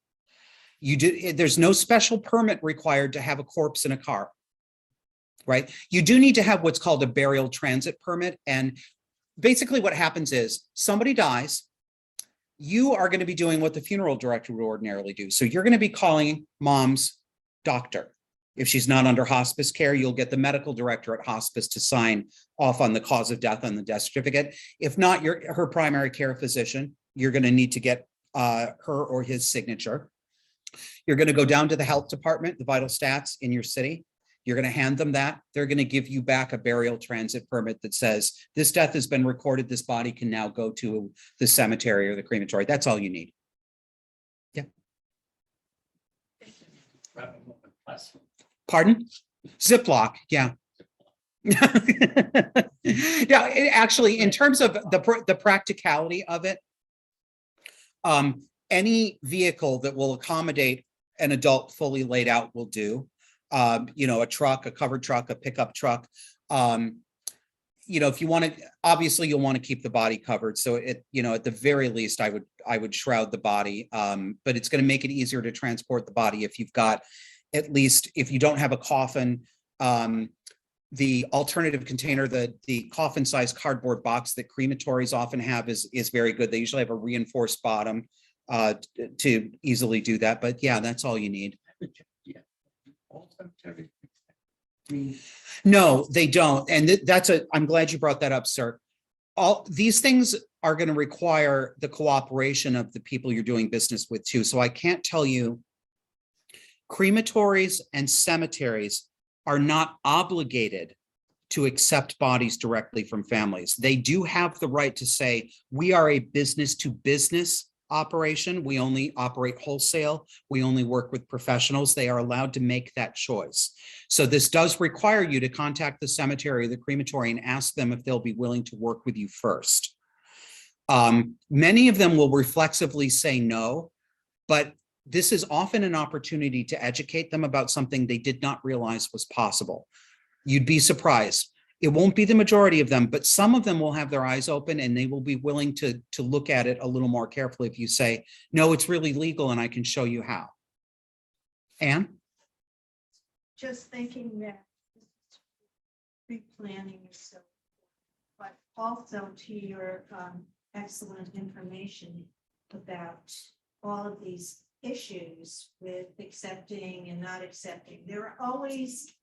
There's no special permit required to have a corpse in a car, right? You do need to have what's called a burial transit permit. And basically what happens is somebody dies, you are going to be doing what the funeral director would ordinarily do. So you're going to be calling mom's doctor. If she's not under hospice care, you'll get the medical director at hospice to sign off on the cause of death on the death certificate. If not, her primary care physician, you're going to need to get her or his signature. You're going to go down to the health department, the vital stats in your city. You're going to hand them that. They're going to give you back a burial transit permit that says this death has been recorded. This body can now go to the cemetery or the crematory. That's all you need. Yeah. Pardon? Ziploc. Yeah. Yeah. Actually, in terms of the practicality of it, any vehicle that will accommodate an adult fully laid out will do. A truck, a covered truck, a pickup truck. If you want to, obviously you'll want to keep the body covered. So at the very least, I would shroud the body, but it's going to make it easier to transport the body if you've got, at least if you don't have a coffin, the alternative container, the coffin size cardboard box that crematories often have is very good. They usually have a reinforced bottom to easily do that. But yeah, that's all you need. No, they don't. And I'm glad you brought that up, sir. All these things are going to require the cooperation of the people you're doing business with too. So I can't tell you, crematories and cemeteries are not obligated to accept bodies directly from families. They do have the right to say, we are a business to business operation. We only operate wholesale. We only work with professionals. They are allowed to make that choice. So this does require you to contact the cemetery or the crematory and ask them if they'll be willing to work with you first. Many of them will reflexively say no, but this is often an opportunity to educate them about something they did not realize was possible. You'd be surprised. It won't be the majority of them, but some of them will have their eyes open and they will be willing to look at it a little more carefully if you say, no, it's really legal and I can show you how. Anne? Just thinking that pre-planning is so, but also to your excellent information about all of these issues with accepting and not accepting. There are always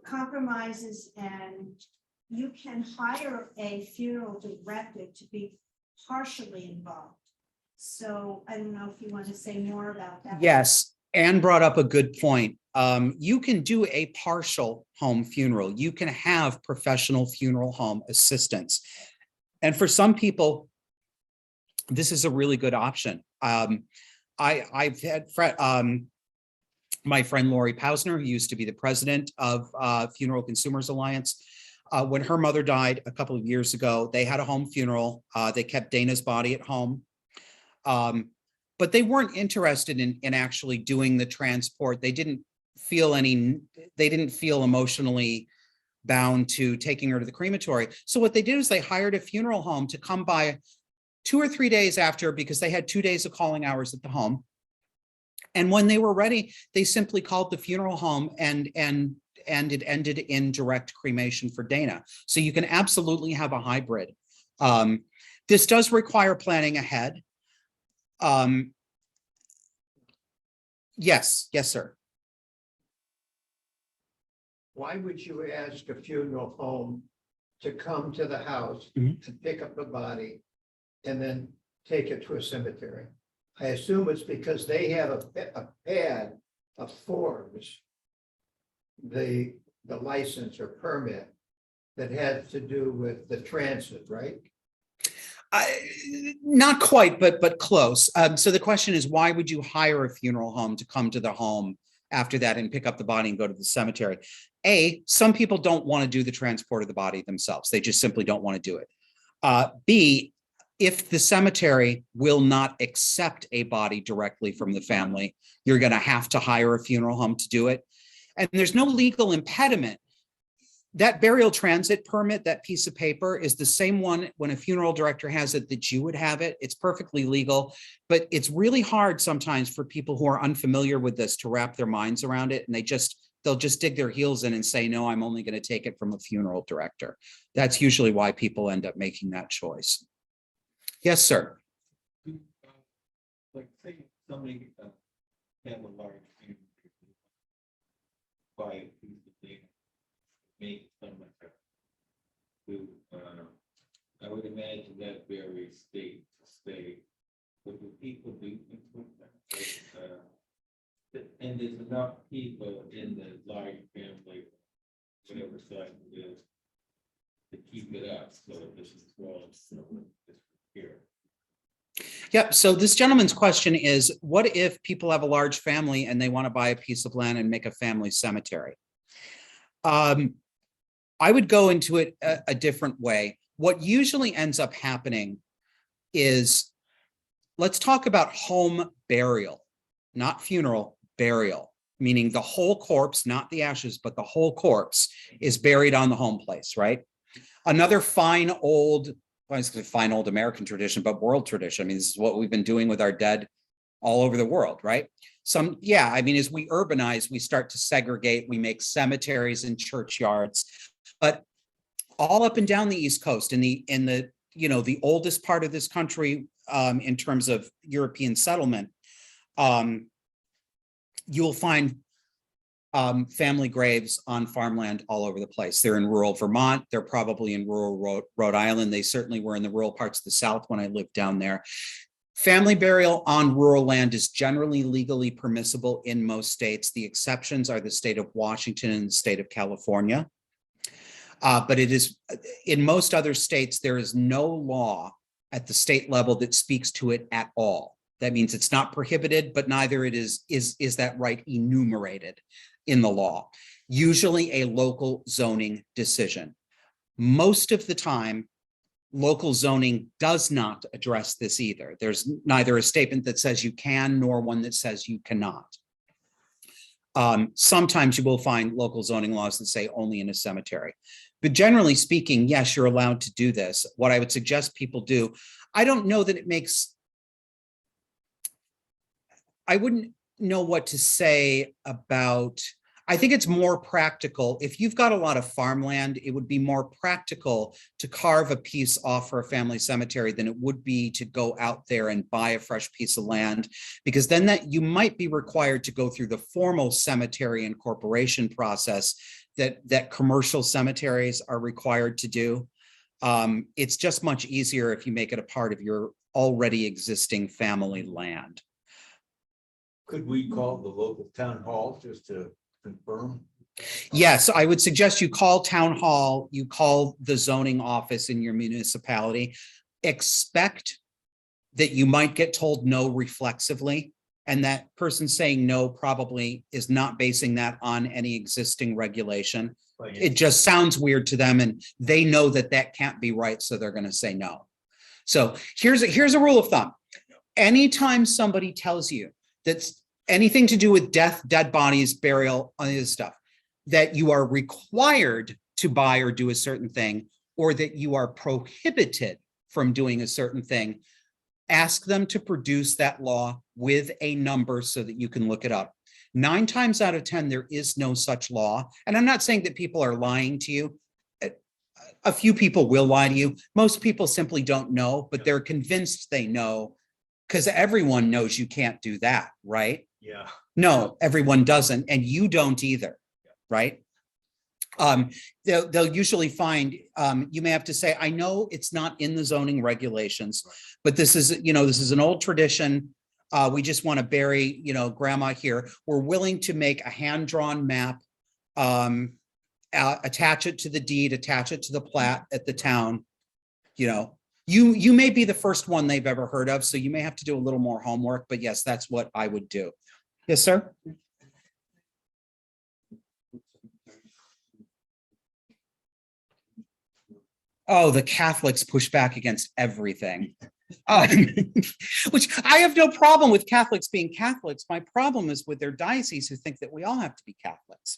compromises, and you can hire a funeral director to be partially involved. So I don't know if you want to say more about that. Yes, Anne brought up a good point. You can do a partial home funeral. You can have professional funeral home assistants. And for some people, this is a really good option. I've had my friend Lori Pausner, who used to be the president of Funeral Consumers Alliance. When her mother died a couple of years ago, they had a home funeral. They kept Dana's body at home. But they weren't interested in actually doing the transport. They didn't feel emotionally bound to taking her to the crematory. So what they did is they hired a funeral home to come by 2 or 3 days after, because they had 2 days of calling hours at the home. And when they were ready, they simply called the funeral home and it ended in direct cremation for Dana. So you can absolutely have a hybrid. This does require planning ahead. Yes, sir. Why would you ask a funeral home to come to the house Mhm. to pick up the body and then take it to a cemetery? I assume it's because they have a pad of forms, the license or permit that has to do with the transit, right? Not quite, but close. So the question is, why would you hire a funeral home to come to the home after that and pick up the body and go to the cemetery? A, some people don't want to do the transport of the body themselves. They just simply don't want to do it. B, if the cemetery will not accept a body directly from the family, you're going to have to hire a funeral home to do it. And there's no legal impediment. That burial transit permit, that piece of paper, is the same one when a funeral director has it that you would have it. It's perfectly legal, but it's really hard sometimes for people who are unfamiliar with this to wrap their minds around it. And they'll just dig their heels in and say, no, I'm only going to take it from a funeral director. That's usually why people end up making that choice. Yes, sir. Like, say somebody have a large funeral, buy a piece of thing, make some like that. I would imagine that very state to state, but the people do things with that. And there's enough people in the large family, whatever size it is, to keep it up. So this is well, here. Yep. So this gentleman's question is, what if people have a large family and they want to buy a piece of land and make a family cemetery? I would go into it a different way. What usually ends up happening is, let's talk about home burial, not funeral, burial, meaning the whole corpse, not the ashes, but the whole corpse is buried on the home place, right? Another fine old American tradition, but world tradition. I mean, this is what we've been doing with our dead all over the world, right? As we urbanize, we start to segregate, we make cemeteries and churchyards, but all up and down the East Coast, in the oldest part of this country, in terms of European settlement, you'll find family graves on farmland all over the place. They're in rural Vermont. They're probably in rural Rhode Island. They certainly were in the rural parts of the South when I lived down there. Family burial on rural land is generally legally permissible in most states. The exceptions are the state of Washington and the state of California. But it is, in most other states, there is no law at the state level that speaks to it at all. That means it's not prohibited, but neither it is that right enumerated in the law. Usually a local zoning decision. Most of the time, local zoning does not address this either. There's neither a statement that says you can nor one that says you cannot. Sometimes you will find local zoning laws that say only in a cemetery. But generally speaking, yes, you're allowed to do this. What I would suggest people do, I don't know that it makes, I wouldn't know what to say about, I think it's more practical. If you've got a lot of farmland, it would be more practical to carve a piece off for a family cemetery than it would be to go out there and buy a fresh piece of land, because then that you might be required to go through the formal cemetery incorporation process that commercial cemeteries are required to do. It's just much easier if you make it a part of your already existing family land. Could we call the local town hall just to confirm? Yes, I would suggest you call town hall, you call the zoning office in your municipality. Expect that you might get told no reflexively, and that person saying no probably is not basing that on any existing regulation. It just sounds weird to them, and they know that that can't be right, so they're going to say no. So here's a rule of thumb. Anytime somebody tells you that's anything to do with death, dead bodies, burial, all this stuff, that you are required to buy or do a certain thing, or that you are prohibited from doing a certain thing, ask them to produce that law with a number so that you can look it up. 9 times out of 10, there is no such law. And I'm not saying that people are lying to you. A few people will lie to you. Most people simply don't know, but they're convinced they know, because everyone knows you can't do that, right? Yeah. No, everyone doesn't, and you don't either, right? They'll usually find, you may have to say, I know it's not in the zoning regulations, but this is, this is an old tradition. We just want to bury, grandma here. We're willing to make a hand-drawn map, attach it to the deed, attach it to the plat at the town. You may be the first one they've ever heard of, so you may have to do a little more homework, but yes, that's what I would do. Yes, sir. Oh, the Catholics push back against everything. Which I have no problem with Catholics being Catholics. My problem is with their diocese who think that we all have to be Catholics.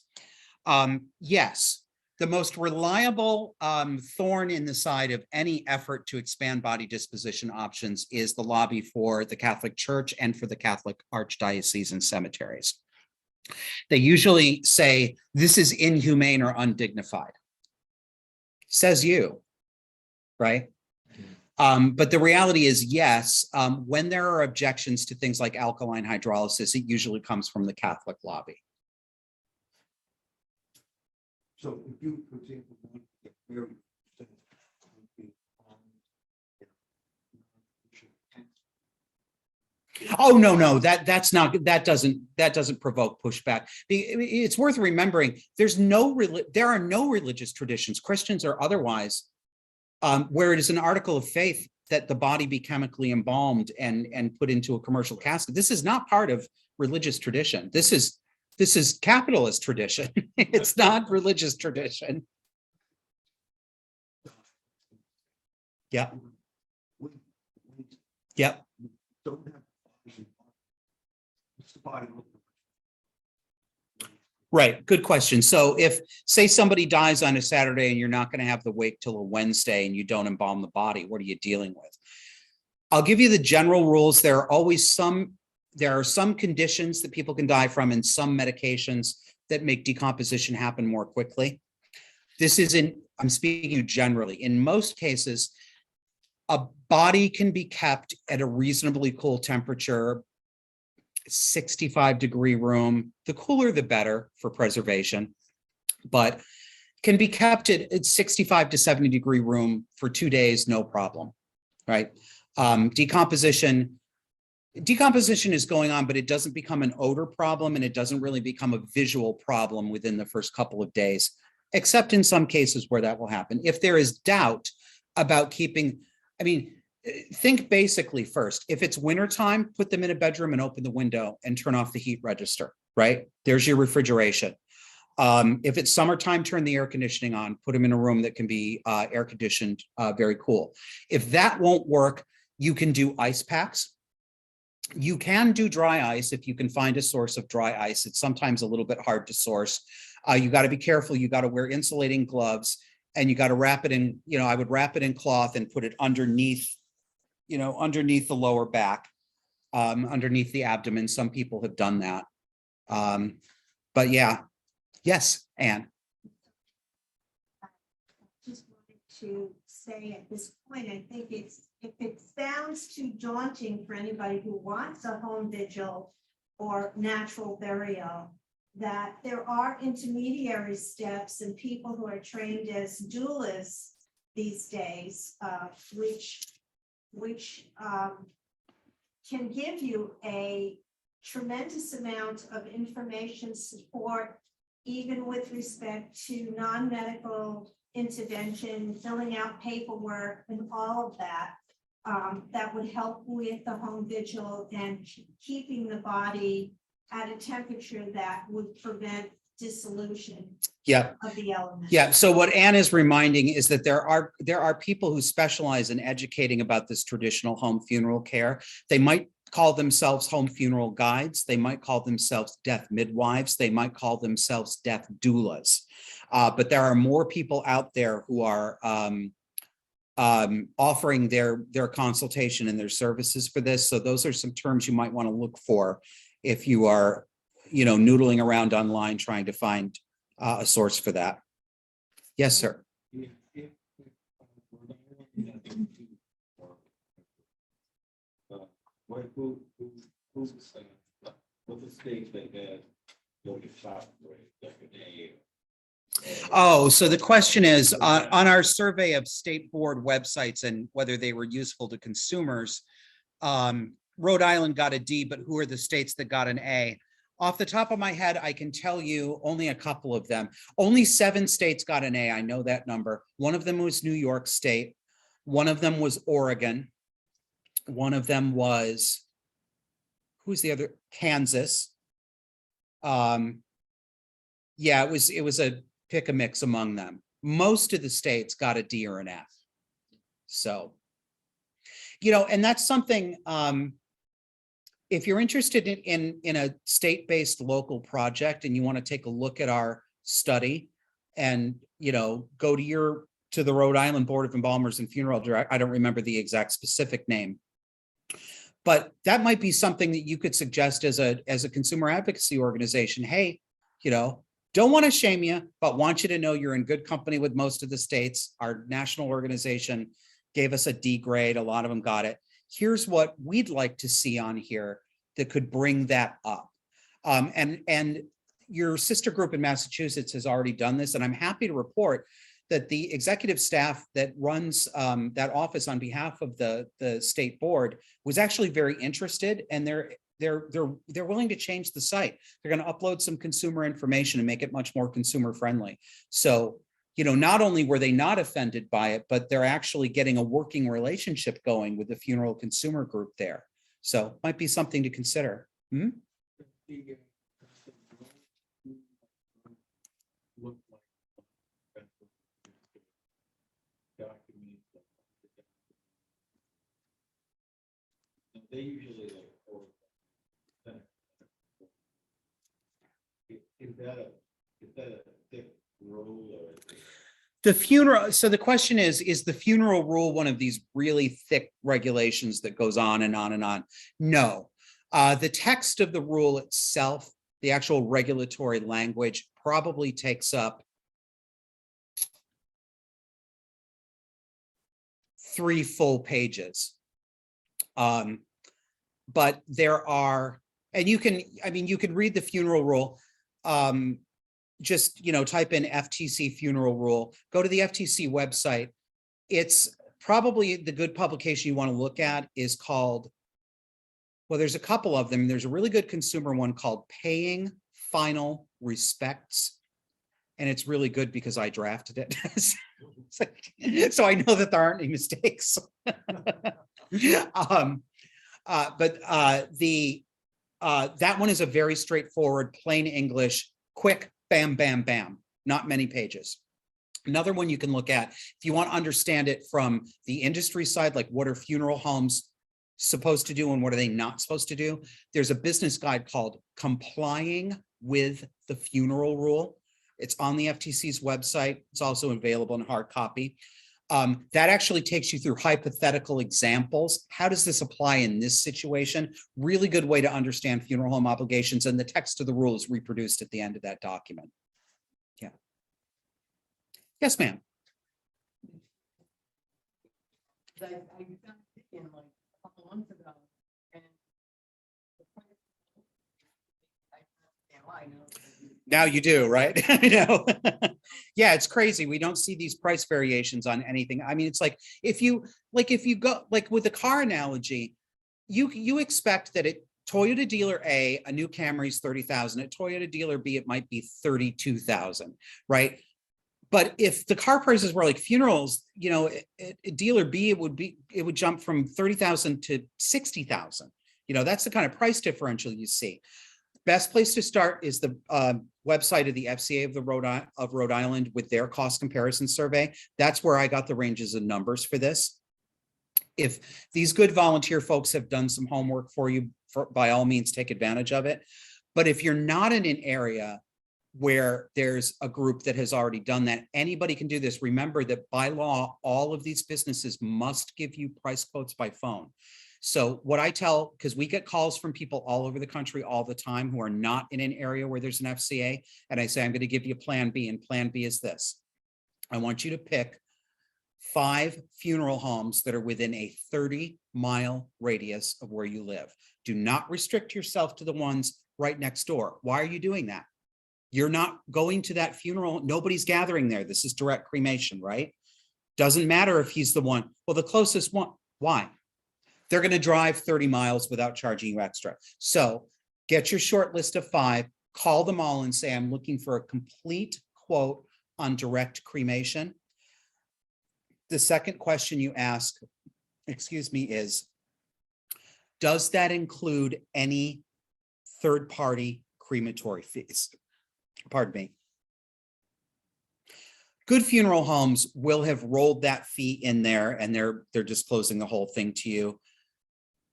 Yes, the most reliable thorn in the side of any effort to expand body disposition options is the lobby for the Catholic Church and for the Catholic archdiocesan cemeteries. They usually say this is inhumane or undignified. Says you, right? But the reality is, yes, when there are objections to things like alkaline hydrolysis, it usually comes from the Catholic lobby. So if you, for example, want to get married, Oh, no, that doesn't provoke pushback. It's worth remembering there are no religious traditions, Christians or otherwise, where it is an article of faith that the body be chemically embalmed and put into a commercial casket. This is not part of religious tradition. This is capitalist tradition. It's not religious tradition. Yeah. Yep. don't have. What's the body look like? Right. Good question. So if, say, somebody dies on a Saturday and you're not going to have the wake till a Wednesday and you don't embalm the body, what are you dealing with? I'll give you the general rules. There are some conditions that people can die from and some medications that make decomposition happen more quickly. I'm speaking generally. In most cases, a body can be kept at a reasonably cool temperature 65-degree room. The cooler, the better for preservation, but can be kept at 65 to 70-degree room for 2 days, no problem, right? Decomposition is going on, but it doesn't become an odor problem, and it doesn't really become a visual problem within the first couple of days, except in some cases where that will happen. If there is doubt about keeping, I mean, think basically first, if it's wintertime, put them in a bedroom and open the window and turn off the heat register, right? There's your refrigeration. If it's summertime, turn the air conditioning on, put them in a room that can be air conditioned, very cool. If that won't work, you can do ice packs. You can do dry ice if you can find a source of dry ice. It's sometimes a little bit hard to source. You got to be careful. You got to wear insulating gloves, and you got to wrap it in, I would wrap it in cloth and put it underneath, underneath the lower back, underneath the abdomen. Some people have done that. But yeah. Yes, Anne. Just wanted to say at this point, I think if it sounds too daunting for anybody who wants a home vigil or natural burial, that there are intermediary steps and people who are trained as doulas these days, which can give you a tremendous amount of information support, even with respect to non-medical intervention, filling out paperwork and all of that, that would help with the home vigil and keeping the body at a temperature that would prevent dissolution of the elements. Yeah. So what Anne is reminding is that there are people who specialize in educating about this traditional home funeral care. They might call themselves home funeral guides. They might call themselves death midwives. They might call themselves death doulas. But there are more people out there who are offering their consultation and their services for this. So those are some terms you might want to look for if you are, noodling around online trying to find a source for that. Yes, sir. What's the state that has going to shop for a Oh, so the question is, on our survey of state board websites and whether they were useful to consumers, Rhode Island got a D, but who are the states that got an A? Off the top of my head, I can tell you only a couple of them. Only 7 states got an A. I know that number. One of them was New York State. One of them was Oregon. One of them was, who's the other? Kansas. Yeah, it was a pick a mix among them. Most of the states got a D or an F. So, and that's something, if you're interested in a state-based local project and you want to take a look at our study and, go to the Rhode Island Board of Embalmers and Funeral Directors, I don't remember the exact specific name, but that might be something that you could suggest as a consumer advocacy organization. Hey, don't want to shame you, but want you to know you're in good company with most of the states. Our national organization gave us a D grade. A lot of them got it. Here's what we'd like to see on here that could bring that up. And your sister group in Massachusetts has already done this, and I'm happy to report that the executive staff that runs that office on behalf of the state board was actually very interested, and they're willing to change the site. They're going to upload some consumer information and make it much more consumer friendly. So, not only were they not offended by it, but they're actually getting a working relationship going with the funeral consumer group there. So might be something to consider. Hmm? They usually is that a thick rule or? The funeral, so the question is the funeral rule one of these really thick regulations that goes on and on and on? No. The text of the rule itself, the actual regulatory language, probably takes up 3 full pages. But there are And you can, I mean, you can read the funeral rule. Just, type in FTC funeral rule, go to the FTC website. It's probably the good publication you want to look at is called, well, there's a couple of them. There's a really good consumer one called Paying Final Respects. And it's really good because I drafted it. So I know that there aren't any mistakes. But that one is a very straightforward, plain English, quick, bam, bam, bam, not many pages. Another one you can look at, if you want to understand it from the industry side, like what are funeral homes supposed to do and what are they not supposed to do? There's a business guide called Complying with the Funeral Rule. It's on the FTC's website. It's also available in hard copy. That actually takes you through hypothetical examples. How does this apply in this situation? Really good way to understand funeral home obligations, and the text of the rule is reproduced at the end of that document. Yeah. Yes, ma'am. I found it in like a couple months ago, and the price. I know. Now you do, right? I know. Yeah, it's crazy. We don't see these price variations on anything. I mean, it's like if you go like with the car analogy, you expect that at Toyota dealer A, a new Camry is 30,000. At Toyota dealer B, it might be 32,000, right? But if the car prices were like funerals, at dealer B, it would jump from 30,000 to 60,000. That's the kind of price differential you see. Best place to start is the website of the FCA of Rhode Island with their cost comparison survey. That's where I got the ranges of numbers for this. If these good volunteer folks have done some homework for you, by all means, take advantage of it. But if you're not in an area where there's a group that has already done that, anybody can do this. Remember that by law, all of these businesses must give you price quotes by phone. So what I tell, because we get calls from people all over the country all the time who are not in an area where there's an FCA, and I say, I'm going to give you plan B, and plan B is this. I want you to pick 5 funeral homes that are within a 30-mile radius of where you live. Do not restrict yourself to the ones right next door. Why are you doing that? You're not going to that funeral. Nobody's gathering there. This is direct cremation, right? Doesn't matter if he's the one. Well, the closest one. Why? They're going to drive 30 miles without charging you extra. So get your short list of 5, call them all and say, I'm looking for a complete quote on direct cremation. The second question you ask, is, does that include any third-party crematory fees? Pardon me. Good funeral homes will have rolled that fee in there, and they're disclosing the whole thing to you.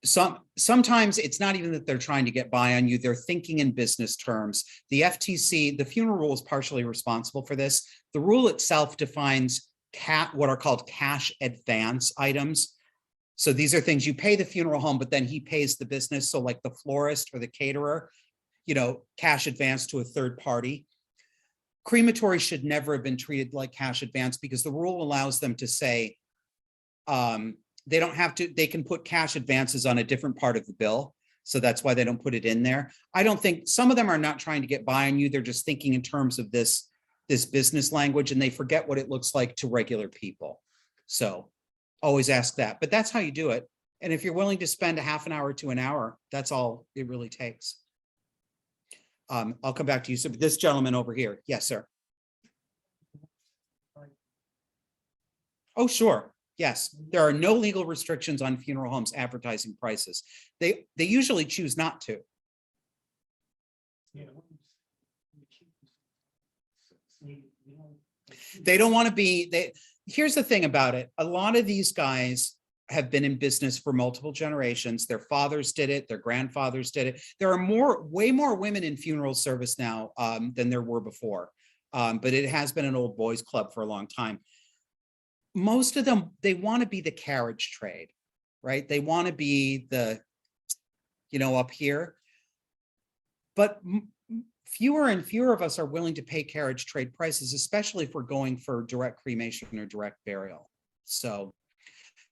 Sometimes it's not even that they're trying to get by on you. They're thinking in business terms. The FTC, the funeral rule, is partially responsible for this. The rule itself defines what are called cash advance items. So these are things you pay the funeral home, but then he pays the business. So like the florist or the caterer, cash advance to a third party. Crematory should never have been treated like cash advance because the rule allows them to say, they don't have to, they can put cash advances on a different part of the bill. So that's why they don't put it in there. I don't think, some of them are not trying to get by on you. They're just thinking in terms of this business language, and they forget what it looks like to regular people. So always ask that, but that's how you do it. And if you're willing to spend a half an hour to an hour, that's all it really takes. I'll come back to you. So this gentleman over here. Yes, sir. Oh, sure. Yes, there are no legal restrictions on funeral homes advertising prices. They usually choose not to. They don't want to be, here's the thing about it. A lot of these guys have been in business for multiple generations. Their fathers did it, their grandfathers did it. There are way more women in funeral service now than there were before. But it has been an old boys club for a long time. Most of them, they want to be the carriage trade, right? They want to be the, up here. But fewer and fewer of us are willing to pay carriage trade prices, especially if we're going for direct cremation or direct burial. So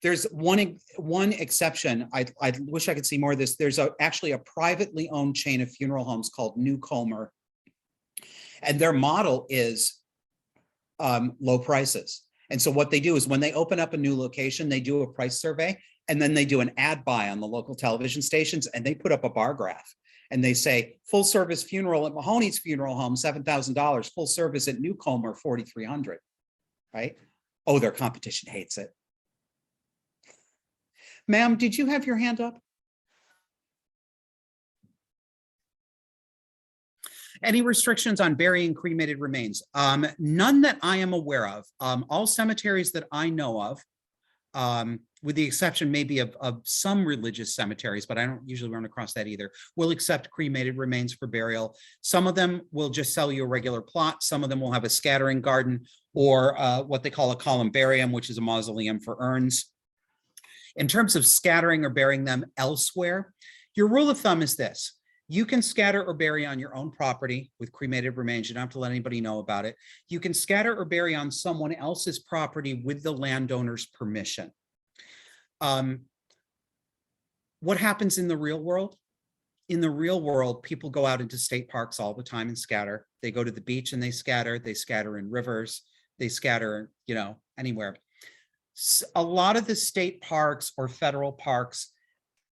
There's one exception. I wish I could see more of this. There's actually a privately owned chain of funeral homes called New Comer. And their model is low prices. And so what they do is when they open up a new location, they do a price survey, and then they do an ad buy on the local television stations, and they put up a bar graph. And they say, full service funeral at Mahoney's Funeral Home, $7,000, full service at New Comer, $4,300, right? Oh, their competition hates it. Ma'am, did you have your hand up? Any restrictions on burying cremated remains? None that I am aware of. All cemeteries that I know of, with the exception maybe of some religious cemeteries, but I don't usually run across that either, will accept cremated remains for burial. Some of them will just sell you a regular plot. Some of them will have a scattering garden or what they call a columbarium, which is a mausoleum for urns. In terms of scattering or burying them elsewhere, your rule of thumb is this. You can scatter or bury on your own property with cremated remains. You don't have to let anybody know about it. You can scatter or bury on someone else's property with the landowner's permission. What happens in the real world? In the real world, people go out into state parks all the time and scatter. They go to the beach and they scatter in rivers, they scatter, you know, anywhere. A lot of the state parks or federal parks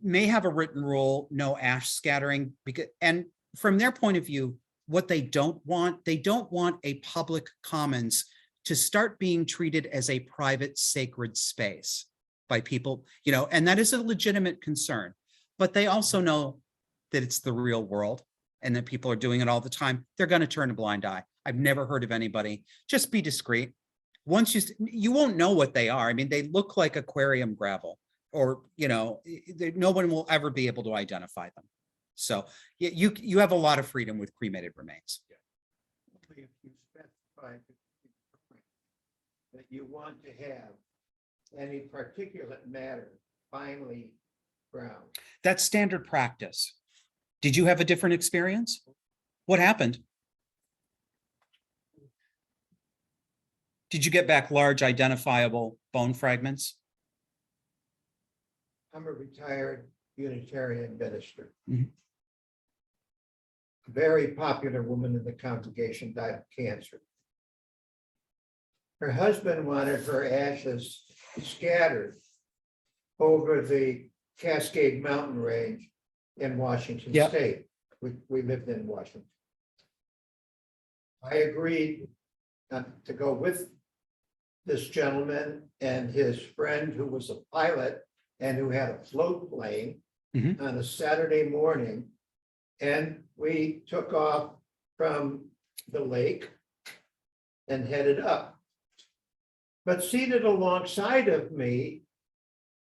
may have a written rule, no ash scattering, because, and from their point of view, what they don't want a public commons to start being treated as a private sacred space by people, you know, and that is a legitimate concern. But they also know that it's the real world and that people are doing it all the time. They're going to turn a blind eye. I've never heard of anybody. Just be discreet. Once you won't know what they are. I mean, they look like aquarium gravel, or, you know, no one will ever be able to identify them. So you have a lot of freedom with cremated remains. Only if you specify that you want to have any particulate matter finely ground. That's standard practice. Did you have a different experience? What happened? Did you get back large identifiable bone fragments? I'm a retired Unitarian minister. Mhm. A very popular woman in the congregation died of cancer. Her husband wanted her ashes scattered over the Cascade Mountain Range in Washington Yep. State. We lived in Washington. I agreed to go with this gentleman and his friend, who was a pilot and who had a float plane, Mhm. on a Saturday morning. And we took off from the lake and headed up. But seated alongside of me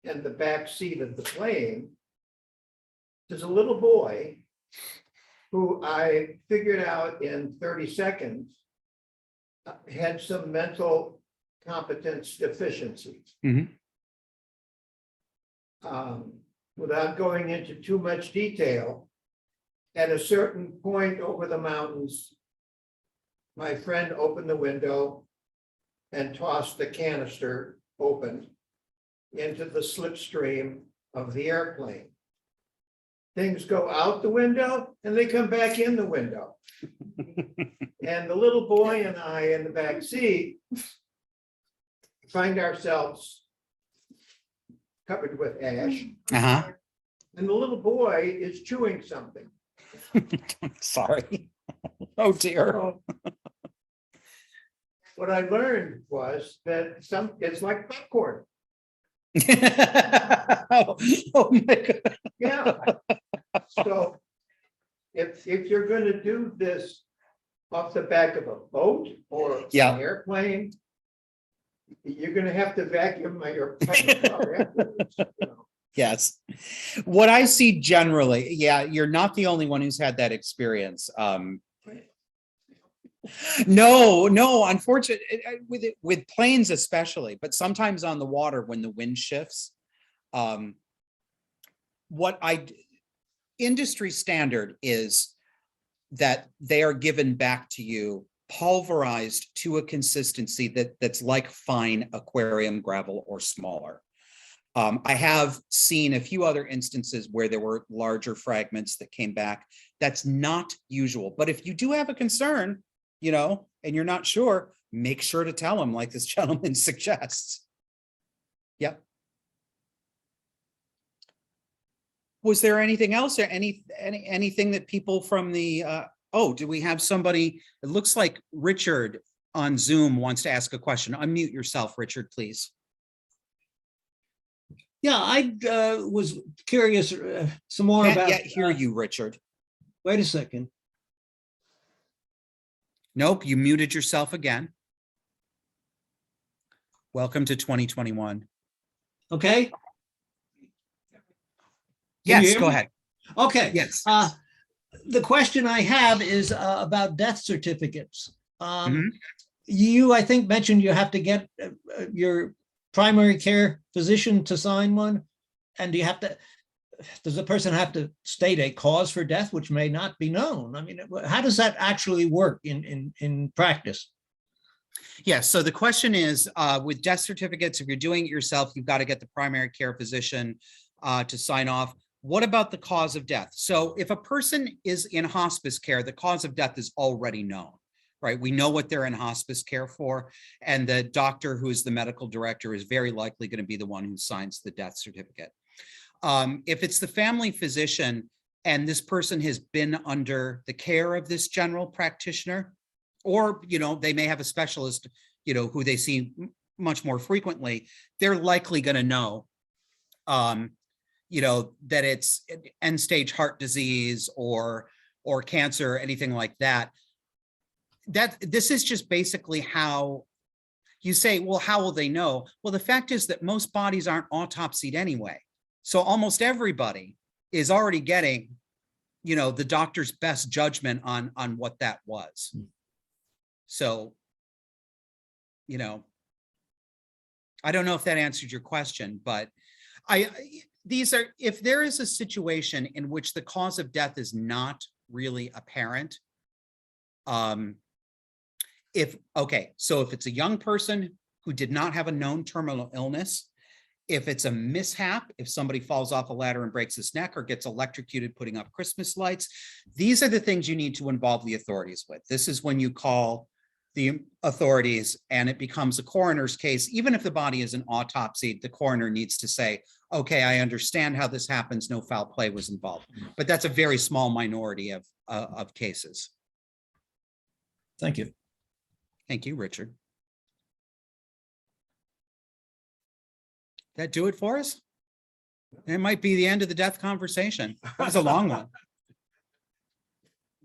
in the back seat of the plane is a little boy who I figured out in 30 seconds had some mental competence deficiencies. Mhm. Without going into too much detail, at a certain point over the mountains, my friend opened the window and tossed the canister open into the slipstream of the airplane. Things go out the window and they come back in the window. And the little boy and I in the back seat find ourselves covered with ash. Uh-huh. And the little boy is chewing something. Sorry. Oh dear. So, what I learned was that it's like popcorn. Oh my God. Yeah. So if you're gonna do this off the back of a boat or an Yeah. airplane, you're gonna have to vacuum your car afterwards, you know. Yes. What I see generally, yeah, you're not the only one who's had that experience. No, unfortunately, with planes especially, but sometimes on the water when the wind shifts. Industry standard is that they are given back to you pulverized to a consistency that's like fine aquarium gravel or smaller. I have seen a few other instances where there were larger fragments that came back. That's not usual. But if you do have a concern, and you're not sure, make sure to tell them, like this gentleman suggests. Yep. Was there anything else, or anything that people from the, do we have somebody? It looks like Richard on Zoom wants to ask a question. Unmute yourself, Richard, please. Yeah, I was curious some more Can't about. yet hear you, Richard. Wait a second. Nope, you muted yourself again. Welcome to 2021. Okay. Can you Yes, hear go me? ahead. Okay. Yes. The question I have is about death certificates. Mhm. You, I think, mentioned you have to get your primary care physician to sign one. And does the person have to state a cause for death, which may not be known? I mean, how does that actually work in practice? Yes, so the question is, with death certificates, if you're doing it yourself, you've got to get the primary care physician to sign off. What about the cause of death? So if a person is in hospice care, the cause of death is already known, right? We know what they're in hospice care for, and the doctor who is the medical director is very likely going to be the one who signs the death certificate. If it's the family physician and this person has been under the care of this general practitioner, or, they may have a specialist, who they see much more frequently, they're likely going to know, that it's end stage heart disease or cancer, anything like that. This is just basically how you say, well, how will they know? Well, the fact is that most bodies aren't autopsied anyway. So almost everybody is already getting, the doctor's best judgment on what that was. So, I don't know if that answered your question, but if there is a situation in which the cause of death is not really apparent, so if it's a young person who did not have a known terminal illness, if it's a mishap, if somebody falls off a ladder and breaks his neck or gets electrocuted putting up Christmas lights, these are the things you need to involve the authorities with. This is when you call the authorities and it becomes a coroner's case. Even if the body isn't autopsied, the coroner needs to say, okay, I understand how this happens. No foul play was involved. But that's a very small minority of cases. Thank you. Thank you, Richard. That do it for us? It might be the end of the death conversation. That was a long one.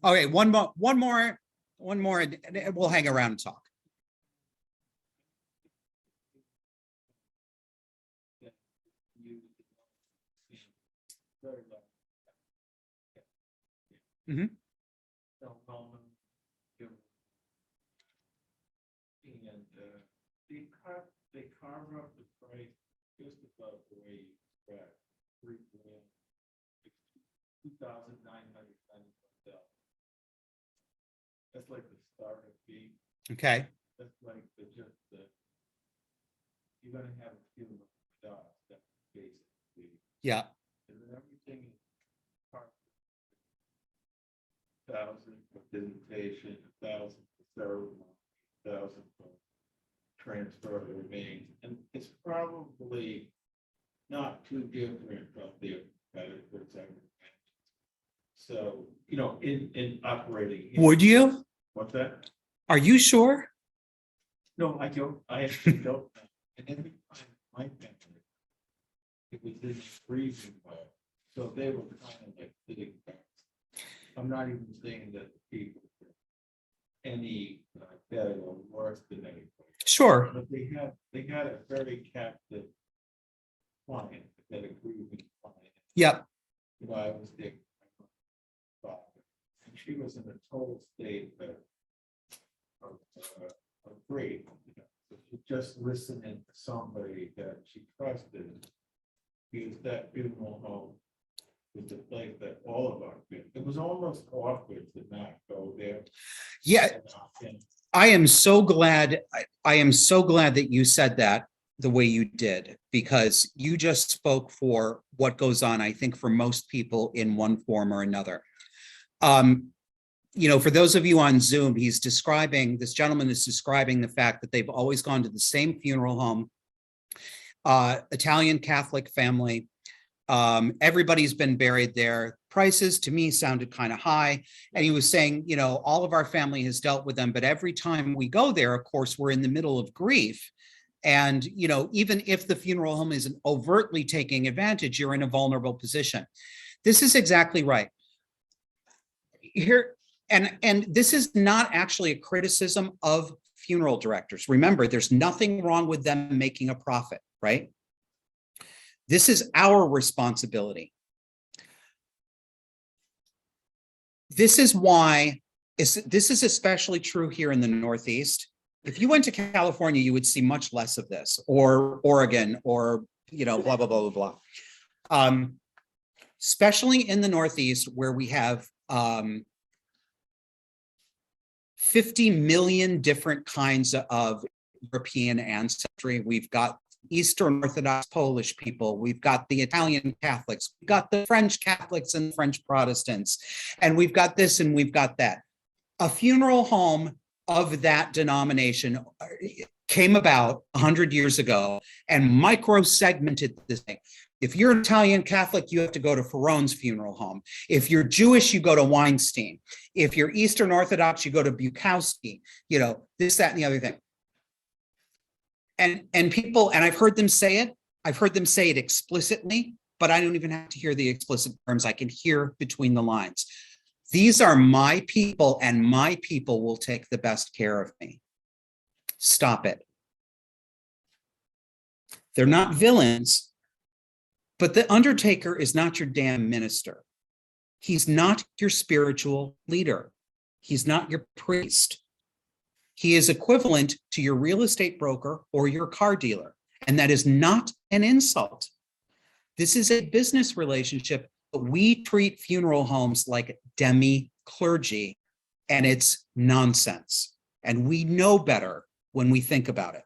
Okay, one more, and we'll hang around and talk. Mhm. And they carve up the price just about the way you expect. $3,000, $2,991. That's like the starter fee. Okay. That's like you're gonna have a few dollars. That's basically. Yeah. And then everything is part. 1,000 for visitation, 1,000 for ceremony, 1,000 for transfer of the remains, and it's probably not too different from the competitors. So, in operating. Would you? What's that? Are you sure? No, I don't, I actually don't. And every time my family, it was in freezing well, so they were kind of like sitting back. I'm not even saying that the people were any better or worse than anybody. Sure. But they had a very captive client, that grieving client. Yep. I was there. And she was in a total state of grief. So she just listening to somebody that she trusted. Because that funeral home was the place that all of us been. It was almost awkward to not go there. Yeah. And I am so glad. I am so glad that you said that, the way you did, because you just spoke for what goes on, I think, for most people in one form or another. You know, for those of you on Zoom, this gentleman is describing the fact that they've always gone to the same funeral home, Italian Catholic family. Everybody's been buried there. Prices to me sounded kind of high. And he was saying, you know, all of our family has dealt with them, but every time we go there, of course, we're in the middle of grief. And, you know, even if the funeral home isn't overtly taking advantage, you're in a vulnerable position. This is exactly right. Here, and this is not actually a criticism of funeral directors. Remember, there's nothing wrong with them making a profit, right? This is our responsibility. This is why, this is especially true here in the Northeast. If you went to California, you would see much less of this, or Oregon, or, you know, blah, blah, blah, blah, blah. Especially in the Northeast, where we have 50 million different kinds of European ancestry. We've got Eastern Orthodox Polish people, we've got the Italian Catholics, we've got the French Catholics and French Protestants, and we've got this and we've got that. A funeral home of that denomination came about 100 years ago and micro-segmented this thing. If you're Italian Catholic, you have to go to Ferrone's funeral home. If you're Jewish, you go to Weinstein. If you're Eastern Orthodox, you go to Bukowski, you know, this, that, and the other thing. And people, and I've heard them say it explicitly, but I don't even have to hear the explicit terms. I can hear between the lines. These are my people, and my people will take the best care of me. Stop it. They're not villains, but the undertaker is not your damn minister. He's not your spiritual leader. He's not your priest. He is equivalent to your real estate broker or your car dealer, and that is not an insult. This is a business relationship, but we treat funeral homes like demi-clergy, and it's nonsense. And we know better when we think about it,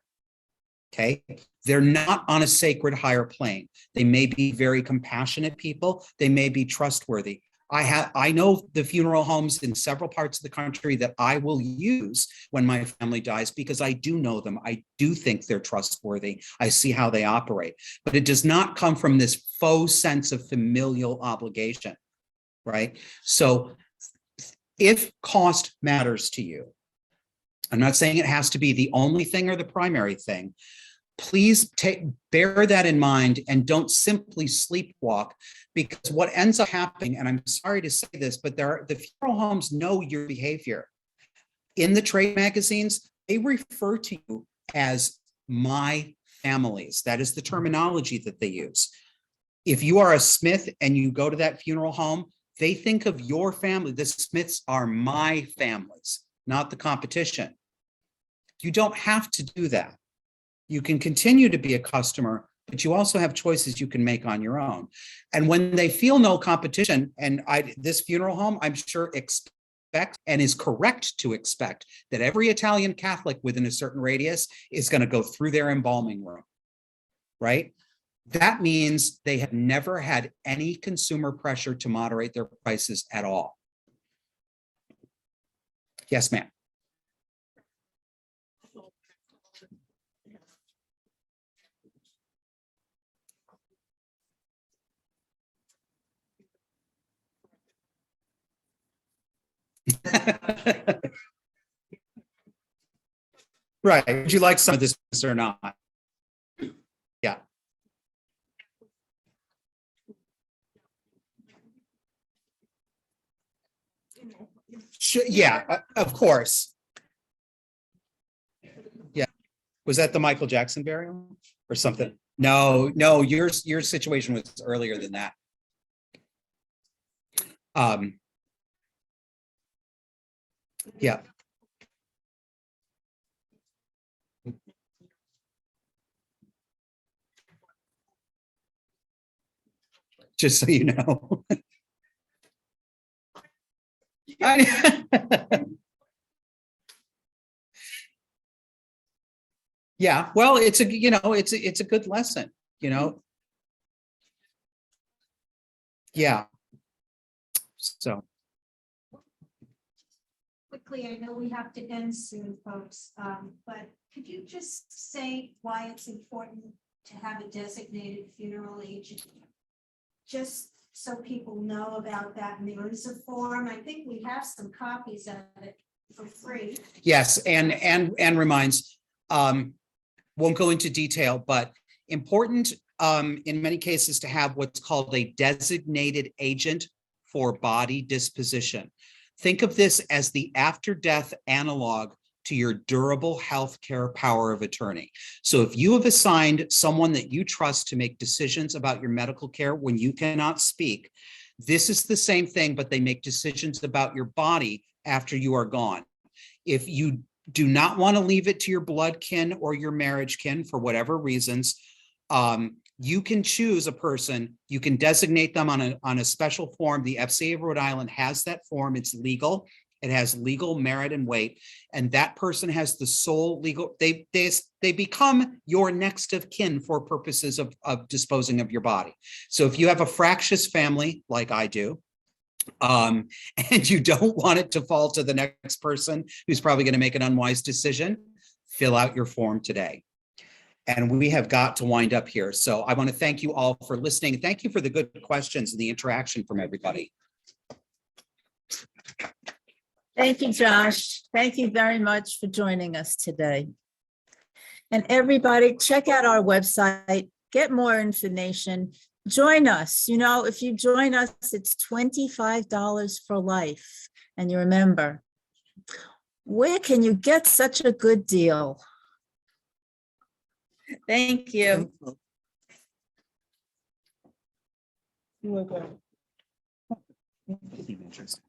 okay? They're not on a sacred higher plane. They may be very compassionate people. They may be trustworthy. I know the funeral homes in several parts of the country that I will use when my family dies, because I do know them. I do think they're trustworthy. I see how they operate, but it does not come from this faux sense of familial obligation, right? So if cost matters to you, I'm not saying it has to be the only thing or the primary thing. Please bear that in mind and don't simply sleepwalk, because what ends up happening, and I'm sorry to say this, but the funeral homes know your behavior. In the trade magazines, they refer to you as my families. That is the terminology that they use. If you are a Smith and you go to that funeral home, they think of your family. The Smiths are my families, not the competition. You don't have to do that. You can continue to be a customer, but you also have choices you can make on your own. And when they feel no competition, and this funeral home, I'm sure expects and is correct to expect that every Italian Catholic within a certain radius is going to go through their embalming room, right? That means they have never had any consumer pressure to moderate their prices at all. Yes, ma'am. Right. Would you like some of this or not? Yeah. Yeah, of course. Yeah. Was that the Michael Jackson burial or something? No, your situation was earlier than that. Yeah. Just so you know. Yeah, well, it's a, it's a good lesson, you know? Yeah. So, Quickly, I know we have to end soon, folks, but could you just say why it's important to have a designated funeral agent? Just so people know about that, and there is a form, I think we have some copies of it for free. yes, and reminds, won't go into detail, but important in many cases to have what's called a designated agent for body disposition. Think of this as the after-death analog to your durable healthcare power of attorney. So if you have assigned someone that you trust to make decisions about your medical care when you cannot speak, this is the same thing, but they make decisions about your body after you are gone. If you do not want to leave it to your blood kin or your marriage kin for whatever reasons, you can choose a person, you can designate them on a special form. The FCA of Rhode Island has that form. It's legal. It has legal merit and weight. And that person has the sole legal, they become your next of kin for purposes of disposing of your body. So if you have a fractious family like I do, and you don't want it to fall to the next person who's probably going to make an unwise decision, fill out your form today. And we have got to wind up here. So I want to thank you all for listening. Thank you for the good questions and the interaction from everybody. Thank you, Josh. Thank you very much for joining us today. And everybody, check out our website, get more information, join us. You know, if you join us, it's $25 for life. And you remember, where can you get such a good deal? Thank you. Interesting.